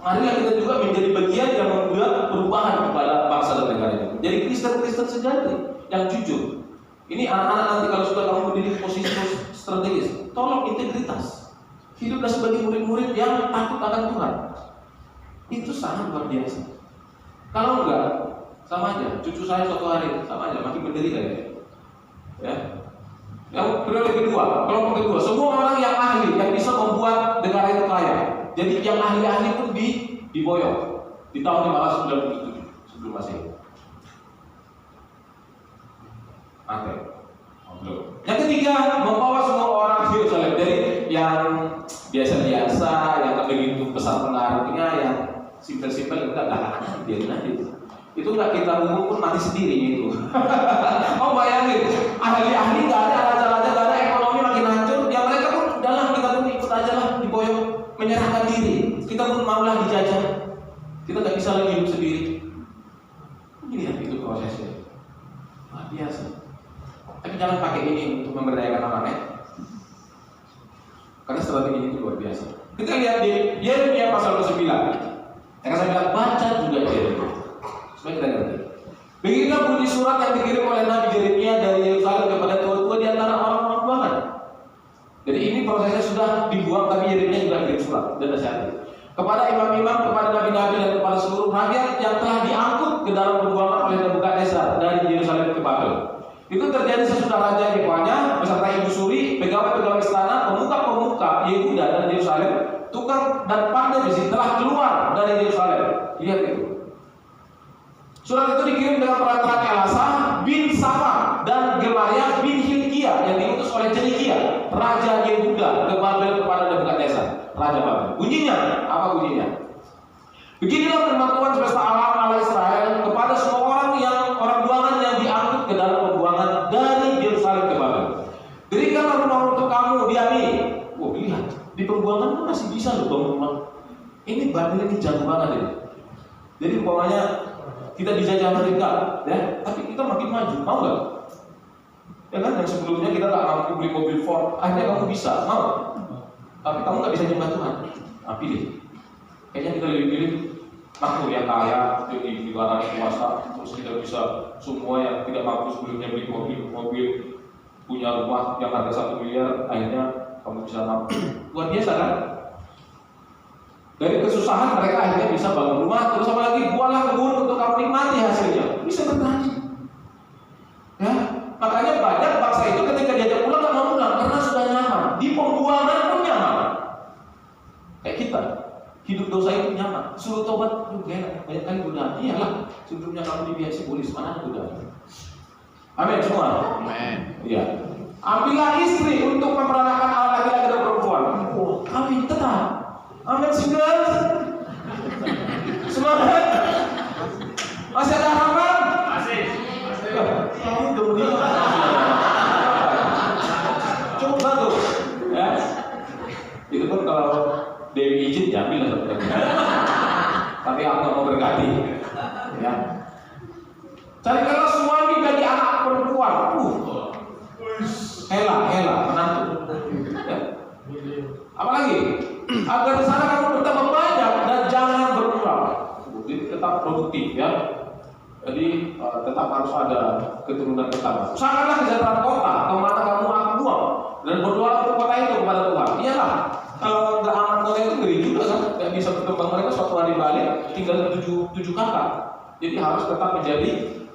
C: Marilah kita juga menjadi bagian yang membuat perubahan kepada bangsa dan negara ini. Jadi Kristen-Kristen sejati yang jujur. Ini anak-anak nanti kalau sudah kamu mendidik posisi strategis, tolong integritas. Hiduplah sebagai murid-murid yang takut akan Tuhan. Itu sangat luar biasa. Kalau enggak, sama aja. Cucu saya suatu hari sama aja, makin menderita ya. Yang periode kedua, kelompok kedua, semua orang yang ahli yang bisa membuat negara itu kaya. Jadi yang ahli-ahli pun diboyong di tahun 597 sebelum Masehi. Oke. Yang ketiga, membawa semua orang ke Yerusalem. Jadi yang biasa-biasa, yang tak begitu besar pengaruhnya, yang simpel-simpel enggak lah, biarin aja itu. Itu enggak kita umum pun mati sendiri itu. Oh bayangin, ahli-ahli enggak ada, raja-raja enggak ada, ekonomi makin hancur. Ya mereka pun udahlah, kita pun ikut aja lah, diboyong, menyerahkan diri. Kita pun maulah dijajah. Kita enggak bisa lagi hidup sendiri. Lihat itu prosesnya. Luar biasa. Tapi jangan pakai ini untuk memberdayakan orang ya. Karena strategi ini luar biasa. Kita lihat di Yeremia pasal 9. Yang saya bilang baca juga Yeremia. Supaya kita ngerti. Beginilah bunyi surat yang dikirim oleh Nabi Yeremia dari Yerusalem kepada tua-tua di antara orang-orang buangan. Jadi ini prosesnya sudah dibuang, tapi Yeremia juga kirim surat dan nasihati kepada imam-imam, kepada nabi-nabi dan kepada seluruh rakyat yang telah diangkut ke dalam pembuangan oleh Nebukadnezar dari Yerusalem ke Babel. Itu terjadi sesudah Raja Yehoiakim beserta ibu suri, pegawai-pegawai istana, pemuka-pemuka Yehuda dan Yerusalem tukar dan pandai besi telah keluar dari Yerusalem. Lihat itu. Surat itu dikirim dengan peraturan Elasa bin Safan dan Gemaria bin Hilkia yang diutus oleh Zedekia, Raja Yehuda ke Babel kepada Nebukadnezar, Raja Babel. Bunyinya, apa bunyinya? Beginilah firman Tuhan semesta alam Allah Israel kepada semua orang buangan yang diangkut ke dalam pembuangan dari Yerusalem ke Babel. Dirikanlah rumah untuk kamu, diami. Wah, lihat, di pembuangan pun masih bisa loh bangun rumah. Ini Babel ini jago banget ini. Jadi umpamanya kita dijajah Amerika, ya, tapi kita makin maju, mau nggak? Ya kan, yang sebelumnya kita nggak mampu beli mobil Ford, akhirnya kamu bisa, mau? Tapi kamu nggak bisa nyembah Tuhan, nah, pilih. Kayaknya kita lebih pilih makhluk yang kaya, di luar kuasa, terus kita bisa semua yang tidak mampu sebelumnya beli mobil, punya rumah yang harga 1 miliar, akhirnya kamu bisa mampu. Luar biasa kan? Dari kesusahan mereka akhirnya bisa bangun rumah, terus apa lagi? Buahlah kebun untuk kamu nikmati hasilnya. Bisa bertani. Ya, makanya banyak bangsa itu ketika diajak pulang nggak mau pulang karena sudah nyaman. Di pembuangan pun nyaman. Kayak kita, hidup dosa itu nyaman. Suruh tobat, banyak kali godaan. Iyalah, sebelumnya kamu dibiasi polis mana godaan. Amin semua.
D: Amin.
C: Iya. Ambillah istri untuk memperanakan anak laki-laki dan perempuan. Oh, kami tetap. Amin sudah. Semangat. Masih ada harapan?
D: Masih.
C: Kamu udah coba tuh, ya. Itu pun kalau Dewi izin ya ambil lah. Tapi aku nggak mau berkati, ya. Carikanlah suami bagi anak perempuan. Hela, menantu. Ya. Apalagi? Agar di sana kamu bertambah banyak dan jangan berkurang. Jadi tetap produktif, ya. Jadi tetap harus ada keturunan pertama. Usahakanlah kesejahteraan kota kemana kamu akan buang dan berdoa untuk kota itu kepada Tuhan. Iyalah, kalau nggak aman kota itu ngeri juga kan, nggak bisa berkembang. Mereka suatu hari balik tinggal 7 kakak. Jadi harus tetap menjadi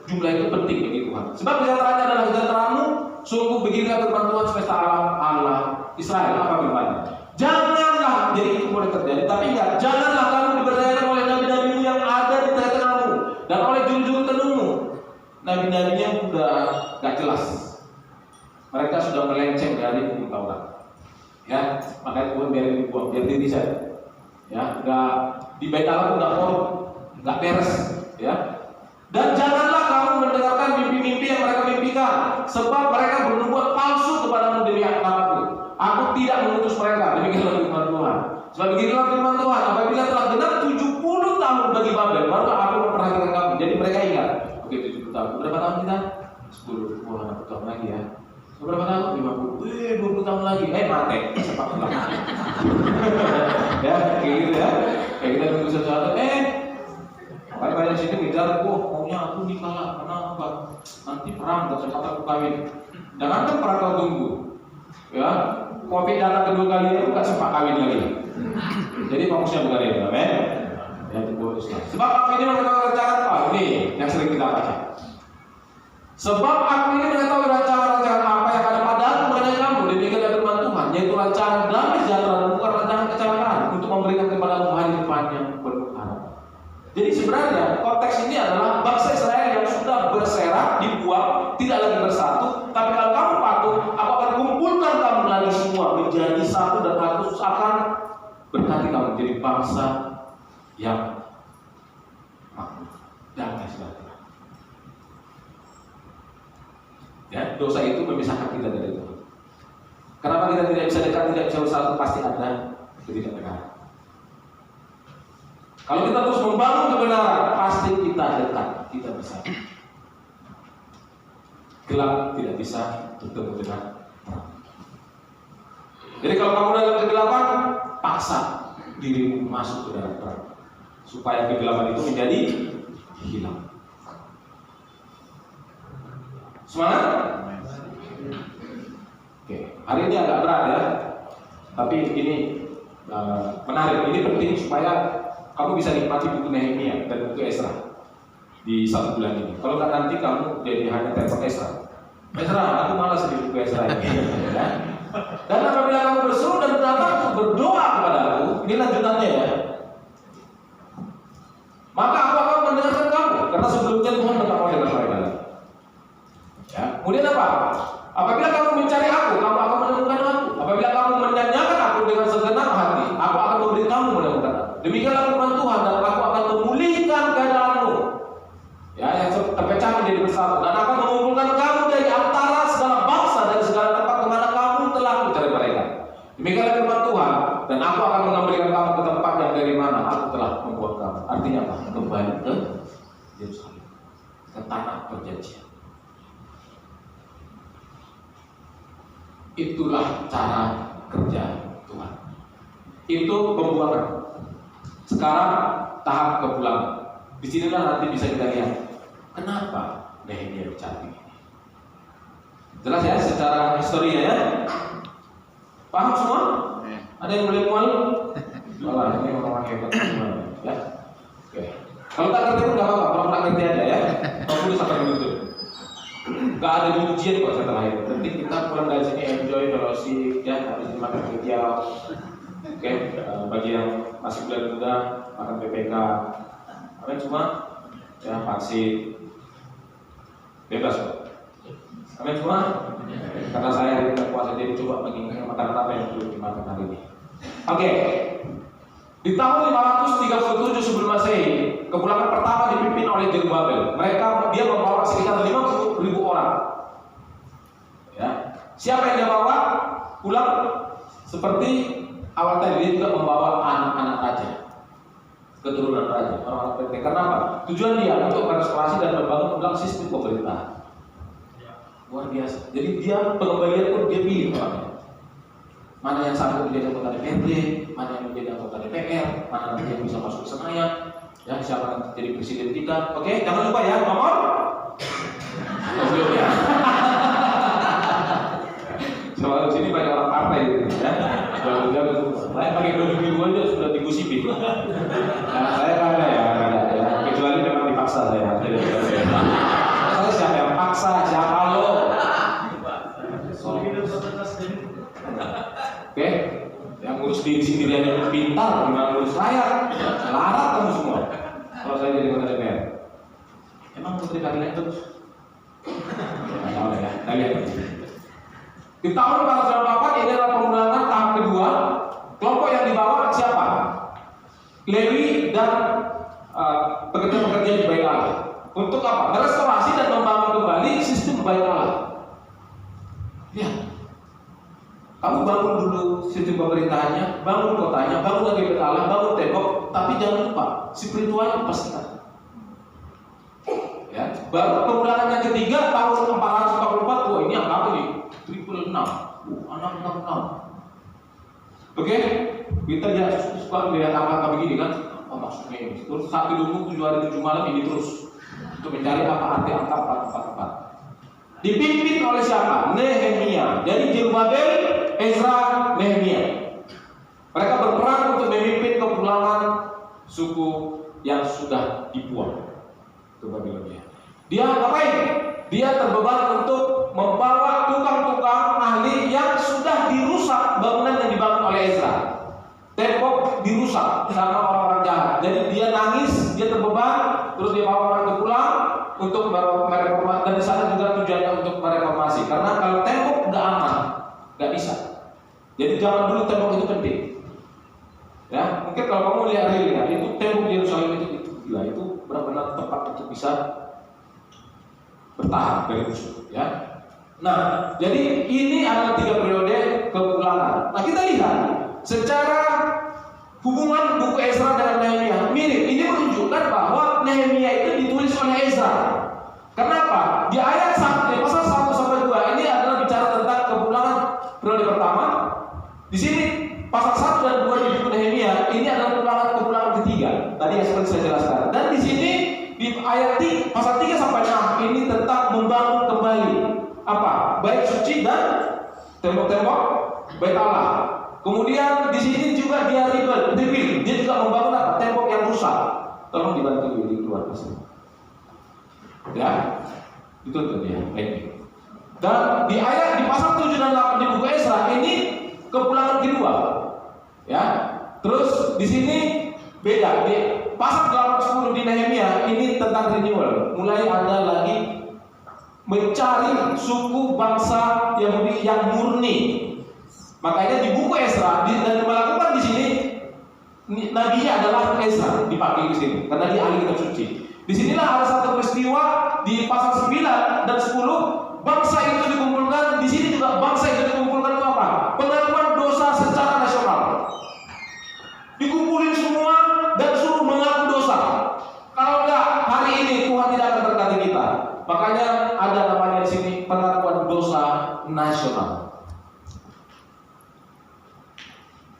C: jumlah itu penting bagi Tuhan. Sebab kesejahteraannya adalah kesejahteraanmu. Sungguh beginilah firman Tuhan semesta alam Allah Israel. Apa firman-Nya? Janganlah, jadi itu boleh terjadi, tapi enggak, janganlah kamu diberdayakan oleh nabi-nabimu yang ada di tengah-tengahmu dan oleh juru-juru tenungmu. Nabi-nabinya sudah gak jelas. Mereka sudah melenceng dari hukum Taurat. Ya, makanya Tuhan biar dibuang, biar diri saya. Ya, enggak di Bait Allah enggak korup, enggak beres, ya. Dan janganlah kamu mendengarkan mimpi-mimpi yang mereka mimpikan, sebab mereka bernubuat palsu kepadamu demi namaku. Aku tidak mengutus mereka, demikianlah firman Tuhan. Sebab beginilah firman Tuhan, apabila telah genap 70 tahun bagi Babel, baru aku memperhatikan kamu. Jadi mereka ingat, oke 70 tahun. Berapa tahun kita? 10, wah 60 tahun lagi ya. Berapa tahun? 50, 20 tahun lagi. Mati, sepak bola. Ya, kayak gitu ya. Kayak kita tunggu sesuatu, banyak sini ngejar, maunya aku nikah lah, karena apa? Nanti perang, dan cepat aku kawin. Jangan kan perang kau tunggu. Ya, Covid datang kedua kali itu gak sempat kawin lagi. Jadi fokusnya bukan itu, amin. Ya itu bonus. Sebab aku ini mengetahui rancangan apa? Ini yang sering kita baca. Sebab aku ini mengetahui rancangan-rancangan apa yang ada padaku mengenai kamu, demikian firman Tuhan, yaitu rancangan damai sejahtera dan bukan rancangan kecelakaan, untuk memberikan kepadamu hari depan yang penuh harapan. Jadi sebenarnya konteks ini adalah bangsa Israel yang sudah berserak, dibuang, tidak lagi bersatu. Tapi kalau kamu patuh, aku akan kumpulkan kamu lagi semua menjadi satu dan aku akan berkati kamu menjadi bangsa yang makmur, damai sejahtera. Ya, dosa itu memisahkan kita dari Tuhan. Kenapa kita tidak bisa dekat, tidak bisa bersatu? Pasti ada ketidakbenaran. Kalau kita terus membangun kebenaran, pasti kita dekat, kita bisa. Gelap tidak bisa bertemu dengan terang. Jadi kalau kamu dalam kegelapan, paksa dirimu masuk ke dalam terang, supaya kegelapan itu menjadi hilang. Semangat? Oke, hari ini agak berat ya, tapi ini menarik. Ini penting supaya kamu bisa nikmati buku Nehemia dan buku Ezra di 1 bulan ini. Kalau nggak nanti kamu jadi hanya telepon Ezra. Ezra, aku malas di buku Ezra ini. Ya. Dan apabila kamu berseru dan datang untuk berdoa kepadaku, ini lanjutannya ya. Maka aku akan mendengarkan kamu, karena sebelumnya Tuhan berkata dengan mereka. Ya. Kemudian apa? Apabila kamu mencari aku akan menemukan aku. Apabila kamu menyanyikan aku dengan segenap hati, aku akan memberi kamu menemukan aku. Demikianlah firman Tuhan, dan aku akan memulihkan keadaanmu. Ya, yang terpecah menjadi bersatu, dan akan mengumpulkan kamu dari antara segala bangsa dan segala tempat kemana kamu telah mencari mereka. Demikianlah firman Tuhan, dan aku akan mengembalikan kamu ke tempat yang dari mana aku telah membuat kamu. Artinya apa? Kembali ke Yerusalem, ke tanah perjanjian. Itulah cara kerja Tuhan. Itu pembuangan. Sekarang tahap kepulangan. Di sinilah nanti bisa kita lihat kenapa Nehemia bicara ini. Jelas ya secara historia ya. Paham semua? Ada yang boleh mual? Malah ini orang hebat semua ya. Oke. Kalau tak ngerti pun nggak apa-apa. Kalau tak ngerti aja ya. Kamu sampai begitu. Gak ada ujian kok setelah itu. Penting kita pulang dari sini enjoy fellowship ya, habis itu makan kerja. Oke, bagi yang masih muda makan PPK. Apa cuma ya vaksin bebas kok. Apa cuma karena saya tidak puasa jadi coba bagi makanan apa yang belum dimakan hari ini. Oke. Di tahun 537 sebelum Masehi, kepulangan pertama dipimpin oleh Jerubabel. Dia membawa sekitar 50.000 orang. Ya. Siapa yang dia bawa pulang? Seperti awal tadi, dia juga membawa anak-anak raja, keturunan raja, orang-orang penting. Kenapa? Tujuan dia untuk merestorasi dan membangun ulang sistem pemerintahan. Luar biasa. Jadi dia pengembalian pun dia pilih orangnya. Mana yang sanggup menjadi anggota DPRD, mana yang menjadi anggota DPR, mana nanti yang bisa masuk ke Senayan, ya siapa yang jadi presiden kita. Oke, jangan lupa ya nomor. Ya. Soalnya di sini banyak orang partai gitu ya. Saya pakai 2002 aja sudah digusipin. Nah, saya nggak ada ya. Kecuali memang dipaksa saya. Saya siapa yang paksa, siapa lo? Oke, yang ngurus diri sendirian yang pintar, gimana ngurus rakyat, larat kamu semua. Kalau saya jadi anggota DPR, emang menteri kabinet terus? Nggak tahu ya, kita lihat. Di tahun 498 ini adalah pemulangan tahap kedua. Kelompok yang dibawa siapa? Lewi dan pekerja-pekerja di Bait Allah. Untuk apa? Merestorasi dan membangun kembali sistem Bait Allah. Ya. Kamu bangun dulu sistem pemerintahannya, bangun kotanya, bangun lagi Bait Allah, bangun tembok, tapi jangan lupa spiritualnya pastikan. Ya, baru pemulangan yang ketiga tahun 444. Wah, ini apa nih? 666. 666. Oke, kita lihat suka lihat apa begini kan? Oh, maksudnya ini. Terus 1 Dungu 7 hari 7 malam ini terus untuk mencari apa arti angka 444. Dipimpin oleh siapa? Nehemia. Jadi Jerubabel, Ezra, Nehemia. Mereka berperan untuk memimpin kepulangan suku yang sudah dibuang ke Babilonia. Dia ngapain? Dia terbeban untuk membawa tukang-tukang ahli yang sudah dirusak bangunan yang dibangun oleh Ezra. Tembok dirusak sama orang-orang jahat. Jadi dia nangis, dia terbeban, terus dia bawa orang itu pulang untuk mereformasi. Dan di sana juga tujuannya untuk mereformasi. Karena kalau tembok nggak aman, nggak bisa. Jadi zaman dulu tembok itu penting. Ya, mungkin kalau kamu lihat realnya, itu tembok di Yerusalem itu gila, itu benar-benar tempat untuk bisa bertahan dari musuh. Ya. Nah, jadi ini adalah 3 periode kepulangan. Nah, kita lihat secara hubungan buku Ezra dengan Nehemia mirip. Ini menunjukkan bahwa Nehemia itu ditulis oleh Ezra. Kenapa? Di ayat 1, pasal 1 sampai 2 ini adalah bicara tentang kepulangan periode pertama. Di sini pasal 1 dan 2 di buku Nehemia ini adalah kepulangan ketiga. Tadi yang seperti saya jelaskan. Dan di sini di ayat pasal 3 sampai 6 ini tentang membangun kembali apa? Bait suci dan tembok-tembok Bait Allah. Kemudian di sini juga dia rebuild. Dia juga membangun apa? Tembok yang rusak. Tolong dibantu di keluar sini. Ya, itu dia. Baik. Dan di pasal 7 dan 8 di buku Esra ini kepulangan kedua. Ya. Terus di sini beda. Di pasal 8 10 di Nehemia ini tentang renewal. Mulai ada lagi mencari suku bangsa Yahudi yang murni. Makanya di buku Esra dan melakukan di sini nabinya adalah Esra dipakai di sini karena dia ahli kitab suci. Disinilah ada satu peristiwa di pasal 9 dan 10 bangsa itu dikumpulkan. Di sini juga bangsa itu dikumpulkan itu apa? Pengakuan dosa secara nasional. Dikumpulin semua dan suruh mengaku dosa. Kalau enggak hari ini Tuhan tidak akan berkati kita. Makanya ada namanya di sini pengakuan dosa nasional.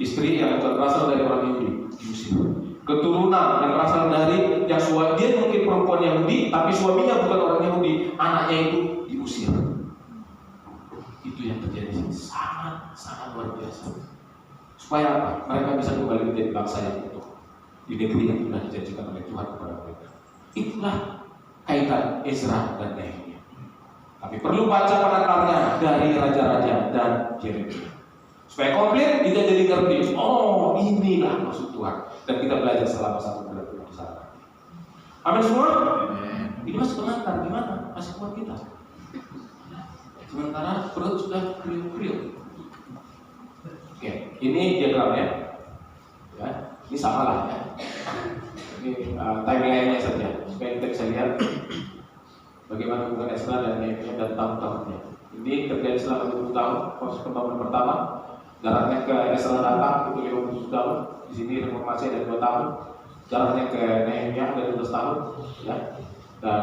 C: Istri yang berasal dari orang Yahudi diusir. Keturunan yang berasal dari yang suami dia mungkin perempuan Yahudi, tapi suaminya bukan orang Yahudi, anaknya itu diusir. Itu yang terjadi sangat luar biasa. Supaya apa? Mereka bisa kembali menjadi bangsa yang utuh di negeri yang sudah dijanjikan oleh Tuhan kepada mereka. Itulah kaitan Ezra dan Nehemia. Tapi perlu baca penakalnya dari raja-raja dan Yeremia. Supaya komplit kita jadi ngerti, oh inilah maksud Tuhan. Dan kita belajar selama 1 bulan di sana. Amin semua? Ini masih pengantar, gimana? Masih kuat kita. Sementara perut sudah kriuk-kriuk. Oke, ini diagramnya. Ya, ini sama lah ya. Ini timeline-nya saja supaya kita bisa lihat bagaimana hubungan Esra dan Nehemia dan tahun-tahunnya. Ini terjadi selama 20 tahun. Proses pembangunan pertama, jaraknya ke Esra datang itu 50 tahun. Di sini reformasi ada 2 tahun. Jaraknya ke Nehemia ada 12 tahun. Ya, dan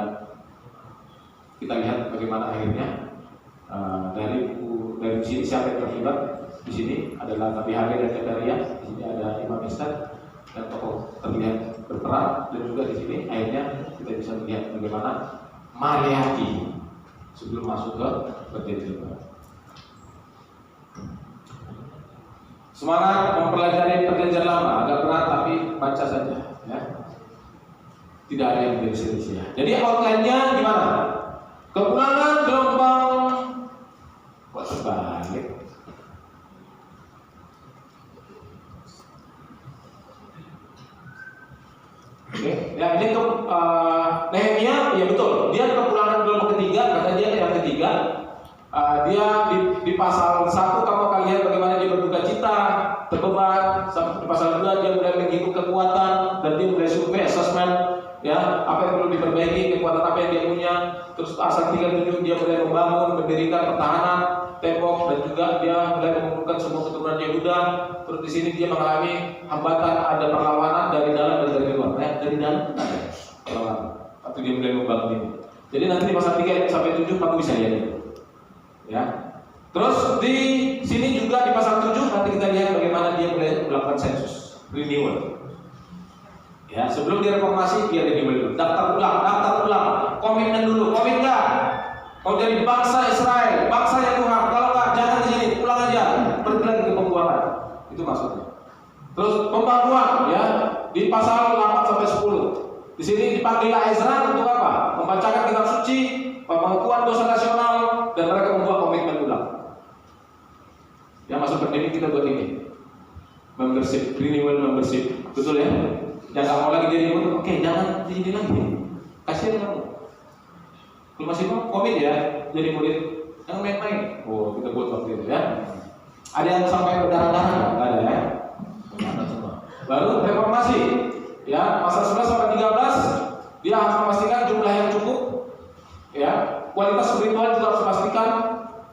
C: kita lihat bagaimana akhirnya dari sini siapa yang terlibat. Di sini adalah Nabi Haggai dan Zakaria, di sini ada Imam Ishak dan tokoh terlihat berperan, dan juga di sini akhirnya kita bisa melihat bagaimana Maleakhi sebelum masuk ke perjanjian. Semangat mempelajari perjanjian lama agak berat tapi baca saja, ya. Tidak ada yang menjadi sia-sia. Jadi outline-nya gimana? Kepulangan gelombang kok terbalik. Oke, ya ini Nehemia, ya betul. Dia kepulangan gelombang ketiga, kata dia yang ketiga. Dia di pasal 1 kamu akan lihat bagaimana dia berduka cita, terbeban. Di pasal 2 dia mulai menghitung kekuatan dan dia mulai survei assessment, ya apa yang perlu diperbaiki, kekuatan apa yang dia punya. Terus pasal 37 dia mulai membangun, mendirikan pertahanan, tembok, dan juga dia mulai mengumpulkan semua keturunan Yehuda. Terus di sini dia mengalami hambatan, ada perlawanan dari dalam dan dari luar. Dari dalam ada perlawanan. Waktu dia mulai membangun ini. Jadi nanti di pasal 3 sampai 7 kamu bisa lihat itu. Ya. Terus di sini juga di pasal 7 nanti kita lihat bagaimana dia mulai melakukan sensus renewal. Ya, sebelum direformasi dia renewal dulu. Daftar ulang, komitmen dulu. Komit enggak? Kau jadi bangsa Israel, bangsa yang Tuhan. Kalau enggak, jangan di sini, pulang aja. Pergi lagi ke pembuangan. Itu maksudnya. Terus pembaruan, ya, di pasal 8 sampai 10. Di sini dipanggillah Ezra untuk apa? Membacakan kitab suci, pengakuan dosa nasional, dan mereka membuat komitmen ulang. Yang masuk pandemi kita buat ini, membership, renewal membership, betul ya? Yang nggak mau lagi jadi murid, oke, jangan jadi lagi. Kasihan kamu. Kalau masih mau komit ya, jadi murid, jangan main-main. Oh, kita buat waktu itu ya. Ada yang sampai berdarah-darah, nggak ada ya? Ada semua. Baru reformasi, ya pasal 11 sampai 13, dia harus memastikan jumlah yang cukup, ya. Kualitas spiritual juga harus dipastikan.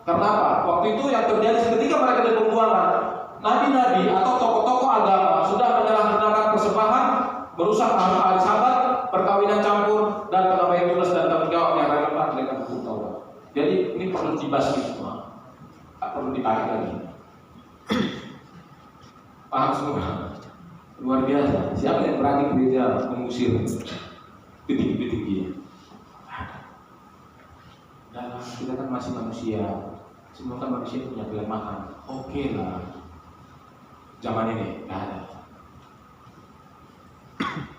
C: Karena apa? Waktu itu yang terjadi ketika mereka di pembuangan, nabi-nabi atau tokoh-tokoh agama sudah menyalahgunakan persembahan, merusak ahli sabat, perkawinan campur, dan pengabaian tugas dan tanggung jawab yang relevan dengan hukum Taurat. Jadi ini perlu dibasmi semua, tak perlu dipakai lagi. Paham semua? Luar biasa. Siapa yang berani gereja mengusir titik-titik? Dan kita kan masih manusia, semua kan manusia punya kelemahan. Oke lah, zaman ini nggak ada,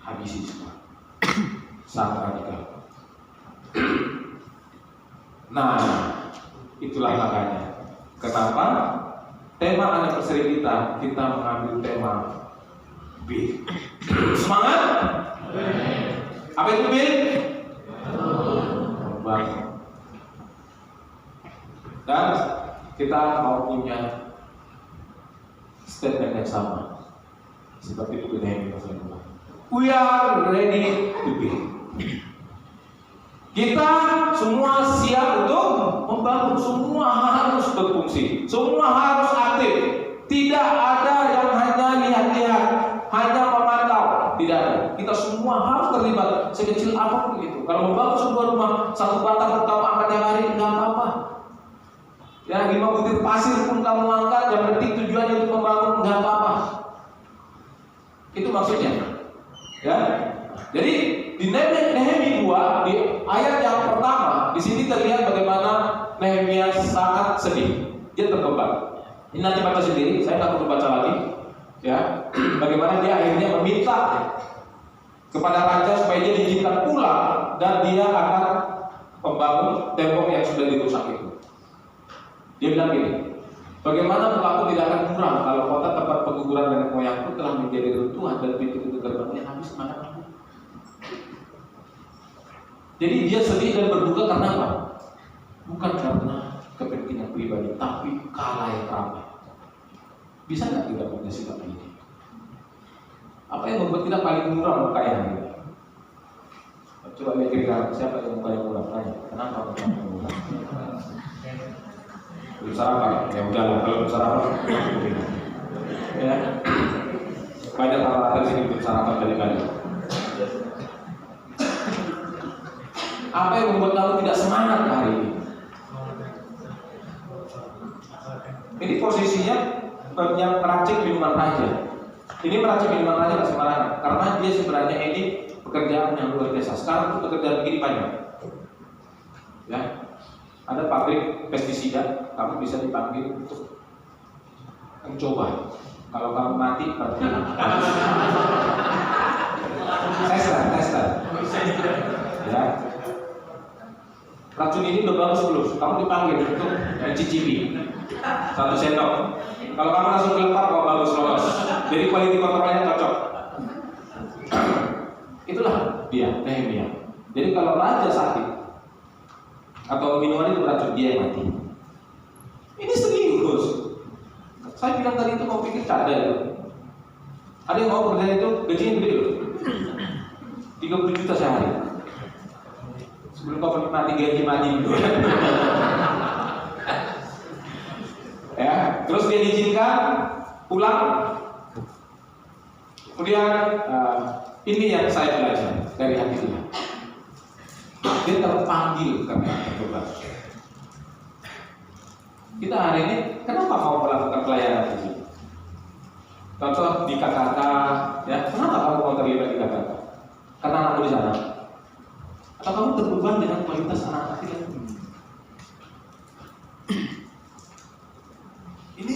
C: habisi semua, sangat radikal. Nah, Itulah makanya kenapa tema anniversary kita mengambil tema B. Semangat? Apa itu B? Membangun. Dan kita mau punya statement yang sama seperti buku Nehemia pasal 2. We are ready to be. Kita semua siap untuk membangun. Semua harus berfungsi, semua harus aktif. Tidak ada yang hanya lihat-lihat, hanya memantau. Tidak ada. Kita semua harus terlibat, sekecil apapun itu. Kalau membangun sebuah rumah, satu batang kamu angkat yang hari, nggak apa-apa. Ya, 5 butir pasir pun kamu angkat, yang penting tujuannya untuk membangun, nggak apa-apa. Itu maksudnya. Ya. Jadi di Nehemia 2 di ayat yang pertama di sini terlihat bagaimana Nehemia sangat sedih. Dia terbeban. Ini nanti baca sendiri, saya nggak perlu baca lagi. Ya, bagaimana dia akhirnya meminta kepada raja supaya dia diizinkan pulang dan dia akan membangun tembok yang sudah dirusak itu. Dia bilang gini, bagaimana mukaku tidak akan muram kalau kota tempat pengguguran nenek moyangku telah menjadi runtuhan dan pintu-pintu gerbangnya habis mana-mana. Jadi dia sedih dan berduka karena apa? Bukan karena kepentingan pribadi, tapi khalayak ramai. Bisa nggak kita punya sikap ini? Apa yang membuat kita paling murah muka yang ini? Coba lihat kiri kanan, siapa yang muka yang murah? Tanya, kenapa muka yang murah? Belum sarapan, ya udahlah kalau belum sarapan. Ya, banyak orang-orang sini belum sarapan kali-kali. Apa yang membuat kamu tidak semangat hari ini? Ini posisinya yang meracik minuman raja. Ini meracik minuman raja nggak sembarangan, karena dia sebenarnya ini pekerjaan yang luar biasa. Sekarang itu pekerjaan begini banyak. Ya, ada pabrik pestisida, kamu bisa dipanggil untuk mencoba. Kalau kamu mati, berarti tester. Ya. Racun ini udah bagus belum? Kamu dipanggil untuk mencicipi 1 sendok. Kalau kamu langsung kelepar, kok bagus lolos. Jadi quality controlnya cocok. Itulah dia, Nehemia. Jadi kalau raja sakit atau minuman itu beracun, dia yang mati. Ini serius. Saya bilang tadi itu mau pikir cadel. Ada yang mau kerja itu gajinya gede loh, 30 juta sehari. Sebelum kau menikmati gaji mati dulu. Ya, terus dia diizinkan pulang. Kemudian ini yang saya belajar dari hati dia. Dia terpanggil karena terbeban. Kita hari ini kenapa mau melakukan pelayanan di sini? Contoh di KKK, ya, kenapa kamu mau terlibat di KKK? Karena anakmu di sana. Atau kamu terbeban dengan kualitas anak-anak kita? Ini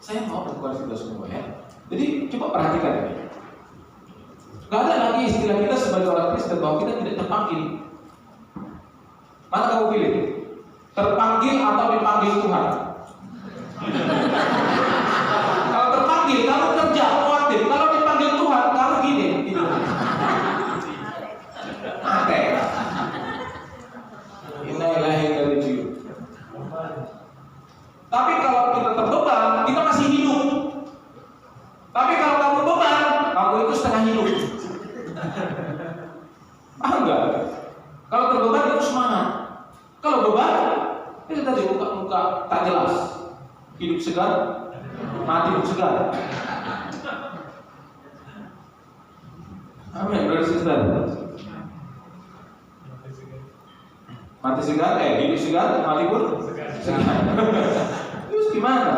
C: saya mau melakukan sudah semua ya. Jadi coba perhatikan ini. Gak ada lagi istilah kita sebagai orang Kristen bahwa kita tidak terpanggil. Mana kamu pilih? Terpanggil atau dipanggil Tuhan? Kalau terpanggil, kamu kerja proaktif. Kalau dipanggil Tuhan, kamu gini hidup. Oke. Innalillahi wa inna ilaihi raji'un. Tapi kalau kita terbeban, kita masih hidup. Tapi kalau kamu beban, kamu itu setengah hidup. Paham nggak? Kalau terbeban itu semangat. Kalau beban, itu tadi muka tak jelas. Hidup segar, mati pun segar. Amin, berarti segar. Mati segar, hidup segar, mati pun segar. Terus gimana?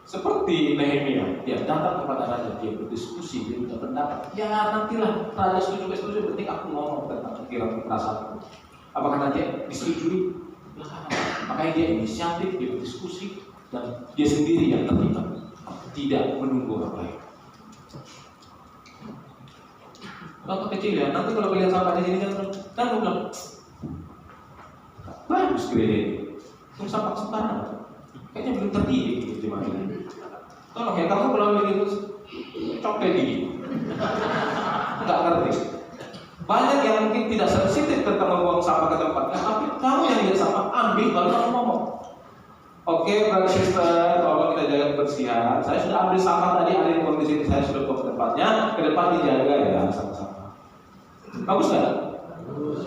C: Seperti Nehemia, dia datang kepada raja, dia berdiskusi, dia minta pendapat. Ya nantilah raja setuju, penting aku ngomong tentang pikiran perasaanku. Apakah nanti disetujui? Makanya dia inisiatif, dia berdiskusi, dan dia sendiri yang terlibat, tidak menunggu orang lain. Contoh kecil ya, nanti kalau kalian sampai di sini kan bilang, Bagus gereja ini. Tunggu sampai sembarang. Kayaknya belum terdidik gimana ini. Tolong ya kamu kalau begitu coklat gigi. Enggak ngerti. Banyak yang mungkin tidak sensitif tentang membuang sampah ke tempatnya, tapi kamu yang lihat sampah ambil baru kamu ngomong. Oke, brother sister, tolong kita jaga kebersihan. Saya sudah ambil sampah tadi, ada yang di sini, saya sudah bawa ke tempatnya. Ke depan dijaga ya sama-sama. Bagus nggak? Bagus.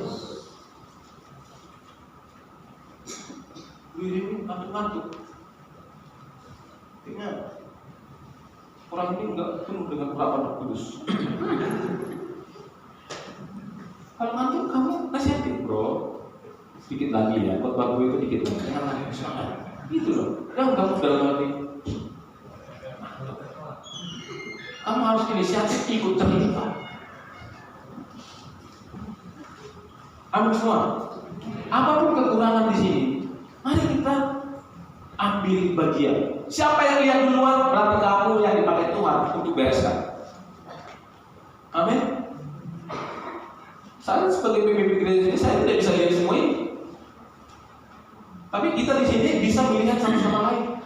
C: Ini mantuk. Ingat, orang ini enggak penuh dengan urapan Roh Kudus. Kalau ngantuk kamu nasihatin, bro. Sedikit lagi ya, khotbah gue itu dikit lagi. Jangan lagi semangat. Gitu loh. Yang kamu dalam hati. Kamu harus inisiatif ikut terlibat. Amin semua. Apapun kekurangan di sini, mari kita ambil bagian. Siapa yang lihat duluan, berarti kamu yang dipakai Tuhan untuk bereskan. Amin. Saya sebagai pemimpin gereja ini, saya tidak bisa lihat semua ini. Tapi kita di sini bisa melihat satu sama lain.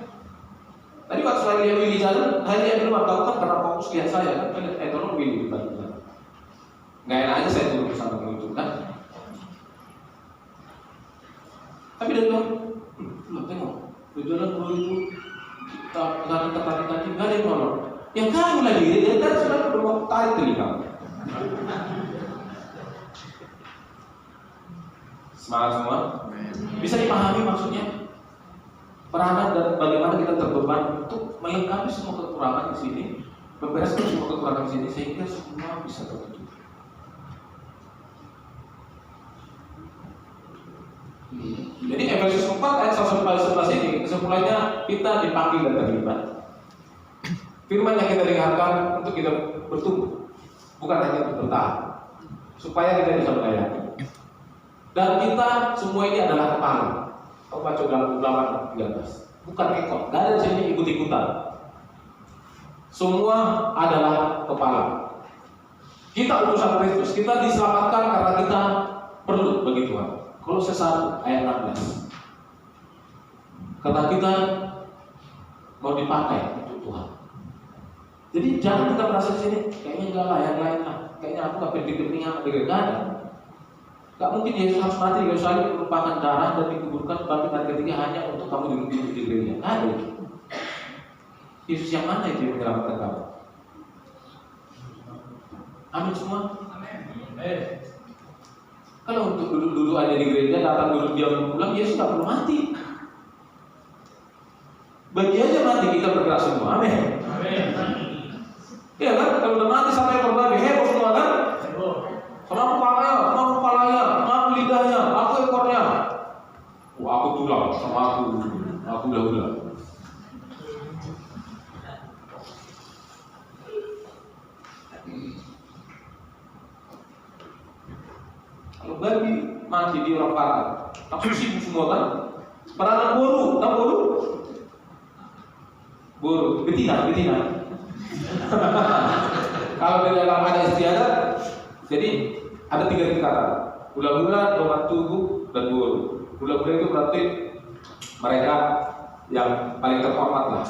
C: Tadi waktu saya lihat Willy jalan, saya lihat dulu, tahu kan karena fokus lihat saya kan, tolong Willy bantu. Nggak enak aja saya turun bersama menunjuk kan. Tapi dia bilang, lo tengok, berjalan dulu itu, karena tertarik nggak ada yang nolong. Ya kamu lagi, dia kan sudah berbuat tarik telinga. Semangat semua? Bisa dipahami maksudnya? Peranan dan bagaimana kita terbeban untuk melengkapi semua kekurangan di sini, membereskan semua kekurangan di sini sehingga semua bisa tertutup. Jadi Efesus 4 ayat 1-11 ini kesimpulannya kita dipanggil dan terlibat. Firman yang kita dengarkan untuk kita bertumbuh, bukan hanya untuk bertahan, supaya kita bisa melayani. Dan kita semua ini adalah kepala. Kau baca dalam Ulangan 13. Bukan ekor. Gak ada di sini ikut-ikutan. Semua adalah kepala. Kita utusan Kristus. Kita diselamatkan karena kita perlu bagi Tuhan. Kolose 1 ayat 16. Karena kita mau dipakai untuk Tuhan. Jadi jangan kita merasa di sini kayaknya enggak lah yang lain lah. Kayaknya aku nggak penting-penting apa dengan. Gak mungkin Yesus harus mati di Yerusalem menumpahkan darah dan dikuburkan bangkit hari ketiga hanya untuk kamu duduk di gereja. Ada. Yesus yang mana itu yang menyelamatkan kamu? Amin semua. Amin. Kalau untuk duduk-duduk aja di gereja, datang duduk diam pulang, Yesus gak perlu mati. Bagi aja mati kita bergerak semua. Amin. Amin. Iya kan? Kalau udah mati sampai berbagai heboh semua kan? Sama kepalanya, sama kepalanya, sama lidahnya, aku ekornya. Wah, aku tulang, sama aku udah. Kalau babi mati di orang barat, langsung sibuk semua kan? Peranan boru, tahu boru? Boru, betina. Kalau di dalam ada istiadat, jadi ada 3 tingkatan. Gula-gula, tomat tubuh, dan boru. Gula-gula itu berarti mereka yang paling terhormat lah.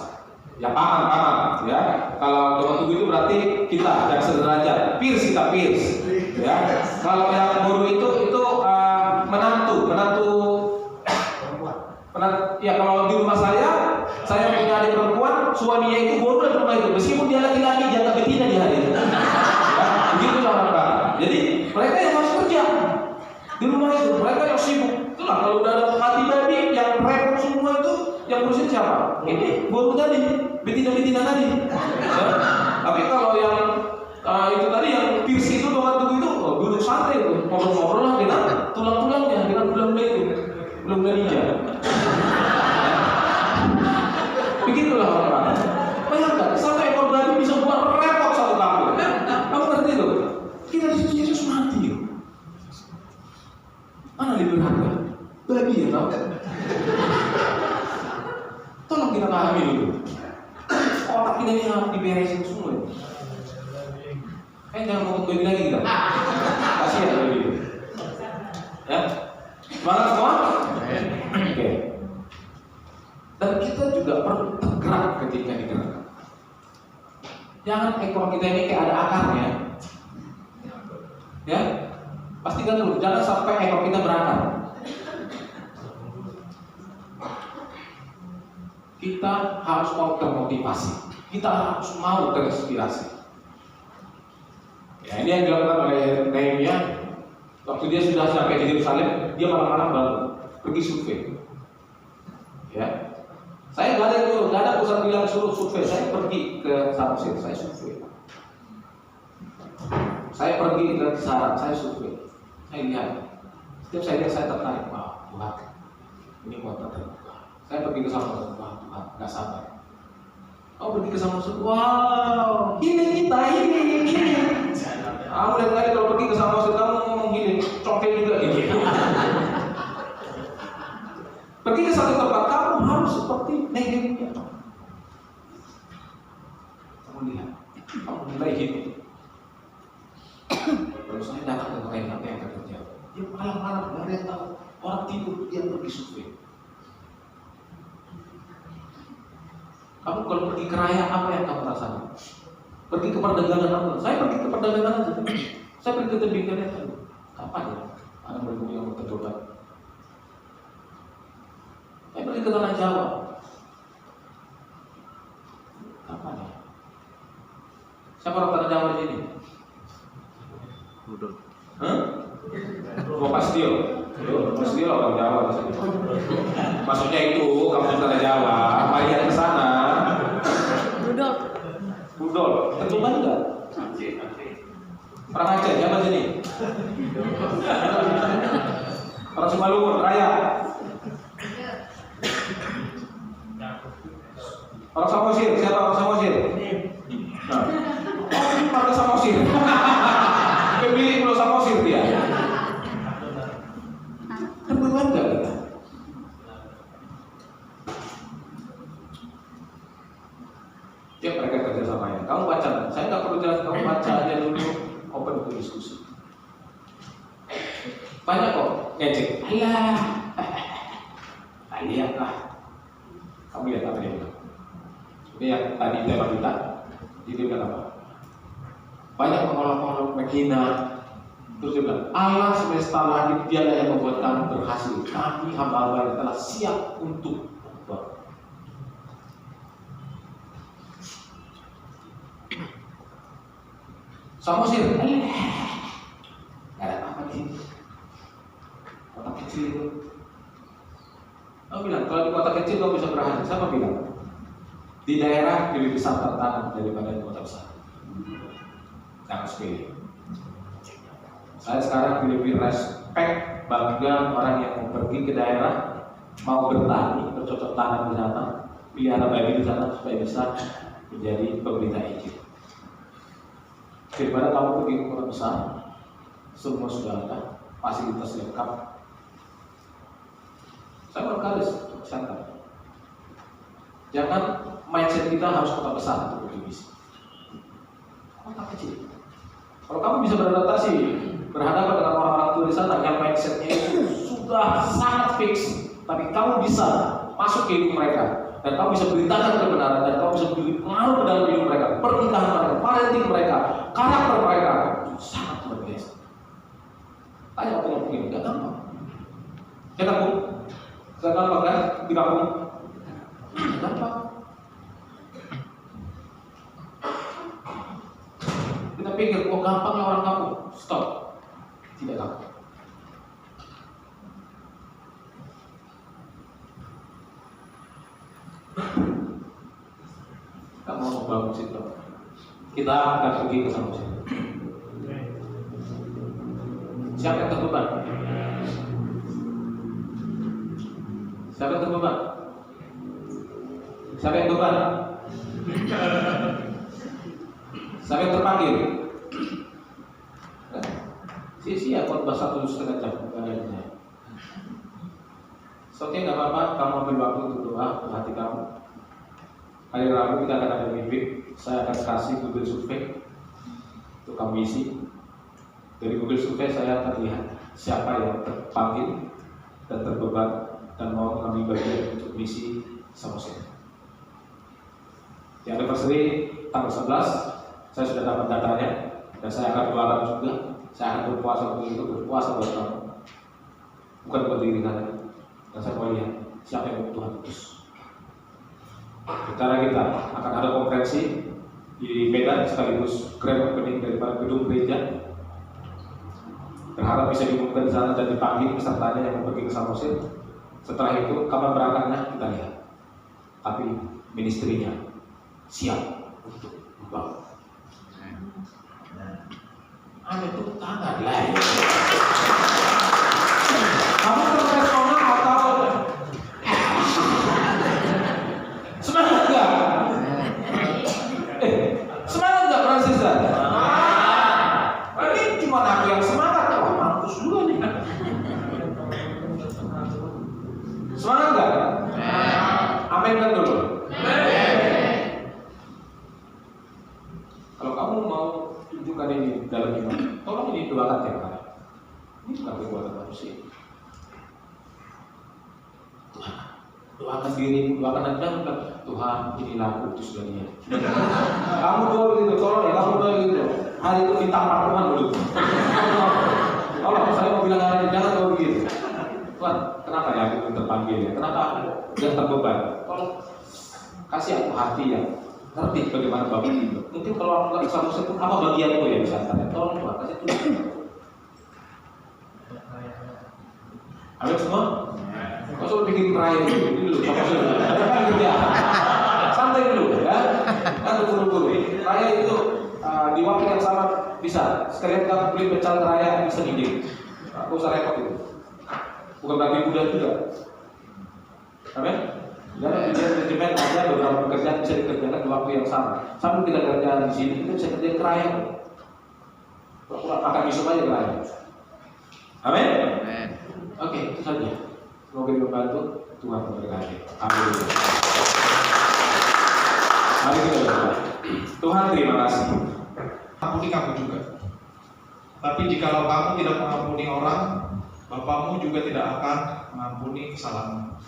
C: Ya paman, ya. Kalau tomat tubuh itu berarti kita yang sederajat. Kita pierce. Ya. Kalau yang boru itu menantu. Ya kalau di rumah saya punya adik perempuan, suaminya itu boru dan rumah itu. Meskipun dia laki-laki, jaga betina di hari itu. Begitu sama. Jadi mereka yang harus kerja di rumah itu, mereka yang sibuk. Itulah kalau udah ada mati babi yang repot semua itu yang ngurusin siapa? Ini boru tadi, betina tadi. Ya. Tapi kalau yang itu tadi yang pierce itu tomat tubuh itu duduk santai itu, ngobrol-ngobrol lah dengan tulang-tulangnya, dengan belang-belang itu, belang-belangnya. Begitulah orang-orang. Bayangkan sampai ekor babi bisa buat repot satu kampung. Kamu ngerti itu? Kita di situ Yesus mati. Mana lebih berharga? Babi ya tahu? Tolong kita pahami dulu. Otak kita ini harus diberesin semua. Jangan ngomong babi lagi kita. Kasihan babi. Ya, semangat semua. Jangan ekor kita ini kayak ada akarnya. Ya, pastikan dulu, jangan sampai ekor kita berakar. Kita harus mau termotivasi, kita harus mau terinspirasi. Ya, ini yang dilakukan oleh Nehemia. Waktu dia sudah sampai di Yerusalem, dia malam-malam baru pergi survei. Ya, saya nggak ada dulu, nggak ada urusan bilang suruh survei. Saya pergi ke Samosir, saya survei. Saya pergi ke Kisaran, saya survei. Saya lihat, setiap saya lihat saya tertarik. Wah, Tuhan, ini mau tertarik. Saya pergi ke Samosir, wah Tuhan, nggak sabar. Oh, pergi ke Samosir, wow, ini kita, ini. Kamu lihat kali kalau pergi ke Samosir, kamu ngomong gini, congkel juga ini. Pergi ke satu tempat, kamu harus seperti Nehemia. Kamu lihat, kamu mulai hidup. Kalau saya datang ke mereka, apa yang akan terjadi? Dia malam-malam, nggak ada yang tahu. Orang tidur, dia pergi survei. Kamu kalau pergi ke raya, apa yang kamu rasakan? Pergi ke perdagangan apa? Saya pergi ke perdagangan aja. Saya pergi ke tebing aja. Kapan ya? Ada berguna yang berkejutan. Saya pergi ke tanah Jawa. Kapan ya? Siapa orang tanah Jawa di sini?
D: Rudol.
C: Hah? Oh, Pastio. Pastio orang Jawa di sini. Maksudnya itu kamu di tanah Jawa, bayar ke sana. Rudol. Ketuban enggak? Orang Aceh, siapa sini? Orang Sumalungun, Raya. Orang Samosir, siapa orang Samosir? Nah. Oh, ini warga Samosir. Pemilik Pulau Samosir dia. Ketuban enggak kita? Ya mereka kerja sama ya. Kamu baca, saya nggak perlu jelas. Kamu baca aja dulu, open untuk diskusi. Banyak kok ngecek. Alah, lihatlah. Kamu lihat apa dia bilang? Ini yang tadi tema kita. Dia bilang apa? Banyak mengolok-olok, menghina. Terus dia bilang, Allah semesta langit dialah yang membuat kami berhasil. Kami hamba-hamba yang telah siap untuk berbuat. Samosir, nggak ada apa di sini. Kota kecil itu. Kamu bilang, kalau di kota kecil kamu bisa berhasil. Siapa bilang? Di daerah lebih besar tantangan daripada di kota besar. Jangan sepele. Saya sekarang lebih respect, bangga orang yang mau pergi ke daerah, mau bertani, bercocok tanam di sana, pelihara babi di sana supaya bisa menjadi pemerintah Egypt. Daripada kamu pergi ke kota besar, semua sudah ada, fasilitas lengkap. Saya berkali kesehatan. Jangan mindset kita harus kota besar untuk berbisnis. Kota kecil. Kalau kamu bisa beradaptasi, berhadapan dengan orang-orang tua di sana yang mindsetnya itu sudah sangat fix, tapi kamu bisa masuk ke hidup mereka. Dan kamu bisa beritakan kebenaran, dan kamu bisa beri pengaruh ke dalam hidup mereka, pernikahan mereka, parenting mereka, karakter mereka, itu sangat luar biasa. Tanya apa yang begini, gak gampang. Ya kan Bu? Gak gampang kan di kampung? Gampang. Kita pikir, oh gampangnya orang kampung. Stop. Tidak gampang. Kita mau membangun situ. Kita akan pergi ke sana. Siapa yang terbeban? Siapa yang terbeban? Siapa yang beban? Siapa yang terpanggil? Sia-sia khotbah 1,5 jam. Oke, nggak apa-apa. Kamu ambil waktu untuk doa untuk hati kamu. Hari Rabu kita akan ada meeting. Saya akan kasih Google Survey untuk kamu isi. Dari Google Survey saya akan lihat siapa yang terpanggil dan terbeban dan mau mengambil bagian untuk misi Samosir. Di anniversary tanggal 11 saya sudah dapat datanya dan saya akan doakan juga. Saya akan berpuasa untuk berpuasa buat kamu, bukan buat diri kalian. Dan saya mau lihat siapa yang Tuhan utus. Secara kita akan ada konferensi di Medan sekaligus grand opening daripada gedung gereja. Berharap bisa diumumkan di sana dan dipanggil pesertanya yang mau pergi ke Samosir. Setelah itu kapan berangkatnya kita lihat. Tapi ministrinya siap untuk membawa. Ada tepuk tangan lah. Kamu profesional atau semangat nggak? Semangat nggak Fransisa? Ini cuma aku yang semangat, wah mampus juga nih. Semangat nggak? Amin kan dulu. Kalau kamu mau tunjukkan ini dalam iman, tolong ini doakan tiap hari. Ini bukan perbuatan manusia. Tuhan, doakan diri, doakan Anda, bukan Tuhan inilah aku utus dia. Kamu doa begitu, tolong ya, kamu doa begitu. Hari itu ditampar Tuhan dulu. Tolong, saya mau bilang hari ini jangan doa begitu. Tuhan, kenapa ya aku terpanggil ya? Kenapa aku yang terbeban? Tolong kasih aku hati yang ngerti bagaimana Bapak itu. Mungkin kalau aku nggak bisa musik pun apa bagianku ya di sana? Tolong Tuhan kasih tunjuk. Amin semua? Kau suruh bikin perayaan dulu, sama suruh. Kan kerja. Santai dulu, ya. Kan buru-buru. Raya itu di waktu yang sama bisa. Sekalian kamu beli pecal raya bisa gini. Aku usah repot itu. Bukan bagi mudah juga. Amin? Dan manajemen ada beberapa pekerjaan bisa dikerjakan di waktu yang sama. Sambil kita kerja di sini, kita bisa kerja keraya. Makan besok aja keraya. Amin? Oke, itu saja. Semoga dibantu Tuhan memberkati. Amin. Mari kita berdoa. Tuhan terima kasih.
D: Ampuni kamu juga. Tapi jikalau kamu tidak mengampuni orang, Bapamu juga tidak akan mengampuni kesalahanmu.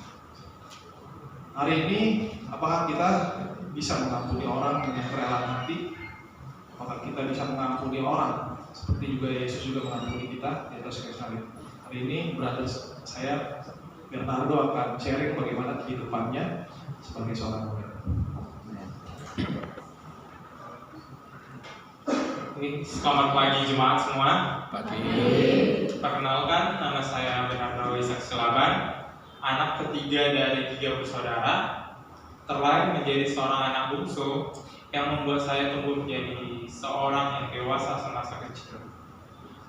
D: Hari ini, apakah kita bisa mengampuni orang dengan kerelaan hati? Apakah kita bisa mengampuni orang seperti juga Yesus juga mengampuni kita di atas kayu salib? Hari ini berarti saya Bernardo akan sharing bagaimana kehidupannya sebagai seorang murid.
E: Selamat pagi jemaat semua. Perkenalkan, nama saya Bernardo Ishak Silaban, anak ketiga dari 3 bersaudara, terlahir menjadi seorang anak bungsu yang membuat saya tumbuh menjadi seorang yang dewasa semasa kecil.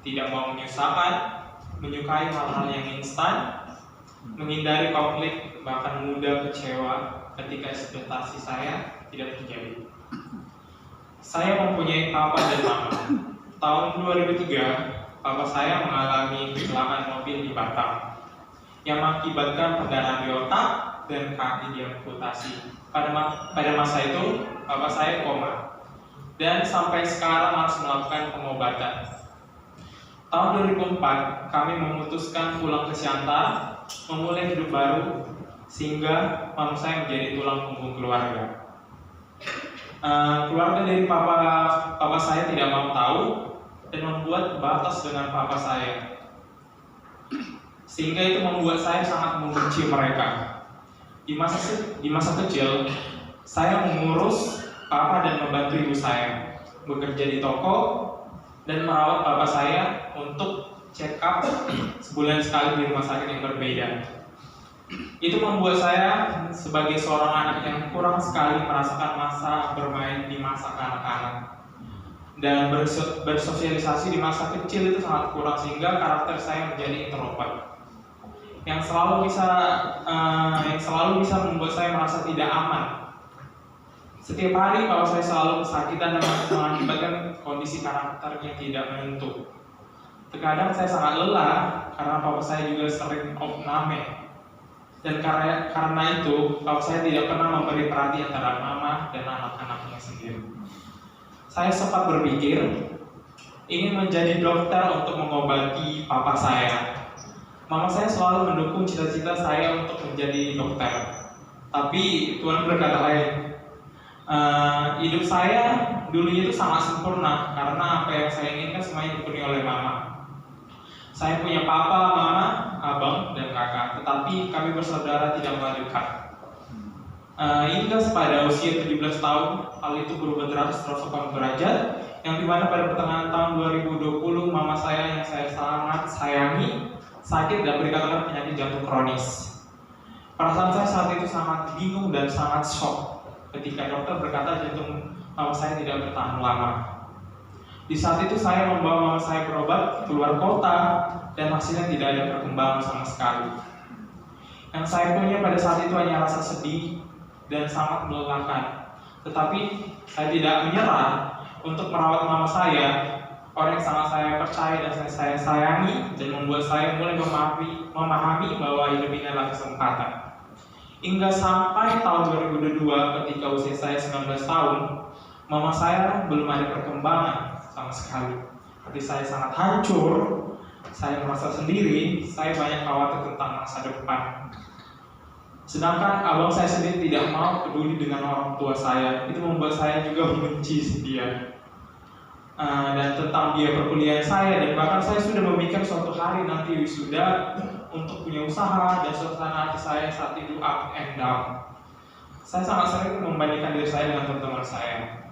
E: Tidak mau menyusahkan, menyukai hal-hal yang instan, menghindari konflik, bahkan mudah kecewa ketika ekspektasi saya tidak terjadi. Saya mempunyai papa dan mama. Tahun 2003, papa saya mengalami kecelakaan mobil di Batam yang mengakibatkan pendarahan di otak dan kaki diamputasi. Pada masa itu, papa saya koma dan sampai sekarang harus melakukan pengobatan. Tahun 2004, kami memutuskan pulang ke Siantar, memulai hidup baru, sehingga mama saya menjadi tulang punggung keluarga. Keluarga dari papa saya tidak mau tahu dan membuat batas dengan papa saya, sehingga itu membuat saya sangat membenci mereka. Di masa kecil, saya mengurus papa dan membantu ibu saya bekerja di toko dan merawat papa saya untuk check up sebulan sekali di rumah sakit yang berbeda. Itu membuat saya sebagai seorang anak yang kurang sekali merasakan masa bermain di masa kanak-kanak dan bersosialisasi di masa kecil itu sangat kurang, sehingga karakter saya menjadi introvert yang selalu bisa membuat saya merasa tidak aman. Setiap hari kalau saya selalu kesakitan dan mengakibatkan kondisi karakternya tidak menentu. Terkadang saya sangat lelah karena papa saya juga sering opname. Dan karena itu, papa saya tidak pernah memberi perhatian terhadap mama dan anak-anaknya sendiri. Saya sempat berpikir ingin menjadi dokter untuk mengobati papa saya. Mama saya selalu mendukung cita-cita saya untuk menjadi dokter. Tapi Tuhan berkata lain. Hidup saya dulunya itu sangat sempurna karena apa yang saya inginkan semuanya dipenuhi oleh mama. Saya punya papa, mama, abang, dan kakak, tetapi kami bersaudara tidak mengajukan. Hingga pada usia 17 tahun, hal itu berubah drastis 180 derajat, yang dimana pada pertengahan tahun 2020, mama saya yang saya sangat sayangi sakit dan dikatakan penyakit jantung kronis. Perasaan saya saat itu sangat bingung dan sangat shock ketika dokter berkata jantung mama saya tidak bertahan lama. Di saat itu saya membawa mama saya berobat keluar kota dan hasilnya tidak ada perkembangan sama sekali. Yang saya punya pada saat itu hanya rasa sedih dan sangat melelahkan. Tetapi saya tidak menyerah untuk merawat mama saya, orang yang sangat saya percaya dan saya sayangi, dan membuat saya mulai memahami bahwa hidup ini adalah kesempatan. Hingga sampai tahun 2022 ketika usia saya 19 tahun, mama saya belum ada perkembangan sama sekali. Hati saya sangat hancur, saya merasa sendiri, saya banyak khawatir tentang masa depan. Sedangkan abang saya sendiri tidak mau peduli dengan orang tua saya, itu membuat saya juga membenci dia. Dan tentang biaya perkuliahan saya, dan bahkan saya sudah memikir suatu hari nanti wisuda untuk punya usaha, dan suasana hati saya saat itu up and down. Saya sangat sering membandingkan diri saya dengan teman-teman saya.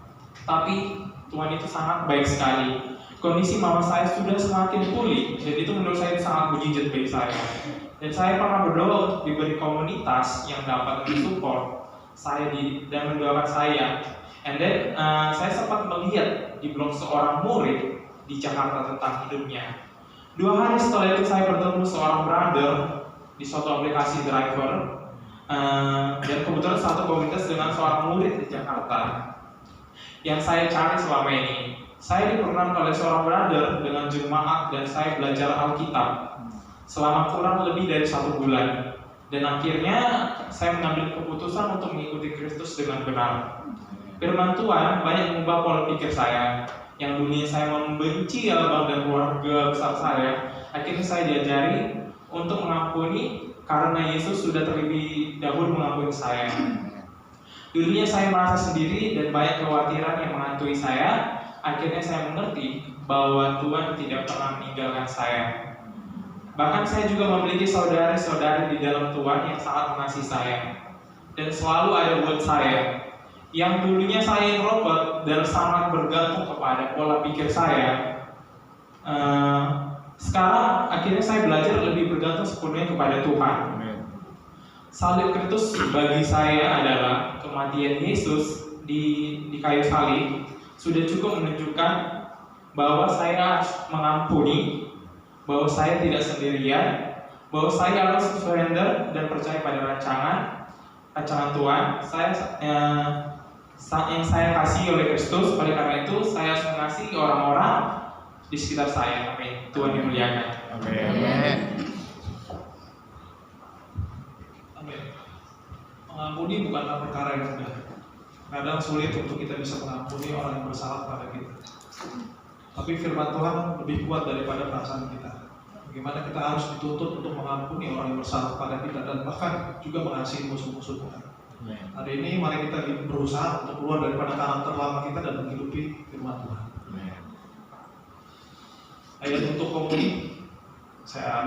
E: Tapi Tuhan itu sangat baik sekali. Kondisi mama saya sudah semakin pulih, dan itu menurut saya sangat mujizat bagi saya. Dan saya pernah berdoa untuk diberi komunitas yang dapat mensupport saya dan mendoakan saya. And then saya sempat melihat di blog seorang murid di Jakarta tentang hidupnya. 2 hari setelah itu saya bertemu seorang brother di suatu aplikasi driver, dan kebetulan satu komunitas dengan seorang murid di Jakarta yang saya cari selama ini. Saya diperkenalkan oleh seorang brother dengan jemaat dan saya belajar Alkitab selama kurang lebih dari 1 bulan, dan akhirnya saya mengambil keputusan untuk mengikuti Kristus dengan benar. Firman Tuhan banyak mengubah pola pikir saya. Yang dulunya saya membenci abang dan keluarga besar saya, akhirnya saya diajari untuk mengampuni karena Yesus sudah terlebih dahulu mengampuni saya. Dulunya saya merasa sendiri dan banyak kekhawatiran yang menghantui saya. Akhirnya saya mengerti bahwa Tuhan tidak pernah meninggalkan saya. Bahkan saya juga memiliki saudari-saudari di dalam Tuhan yang sangat mengasihi saya dan selalu ada buat saya. Yang dulunya saya introvert dan sangat bergantung kepada pola pikir saya, sekarang akhirnya saya belajar lebih bergantung sepenuhnya kepada Tuhan. Salib Kristus bagi saya adalah kematian Yesus di kayu salib sudah cukup menunjukkan bahwa saya harus mengampuni, bahwa saya tidak sendirian, bahwa saya harus surrender dan percaya pada rancangan Tuhan. Yang saya kasih oleh Kristus, oleh karena itu saya harus mengasihi orang-orang di sekitar saya. Amin. Tuhan dimuliakan.
D: Amin. Amin. Mengampuni bukanlah perkara yang mudah. Kadang sulit untuk kita bisa mengampuni orang yang bersalah pada kita. Tapi firman Tuhan lebih kuat daripada perasaan kita. Bagaimana kita harus dituntut untuk mengampuni orang yang bersalah pada kita dan bahkan juga mengasihi musuh-musuh Tuhan. Hari ini mari kita berusaha untuk keluar daripada karakter lama kita dan menghidupi firman Tuhan. Ayat untuk komuni saya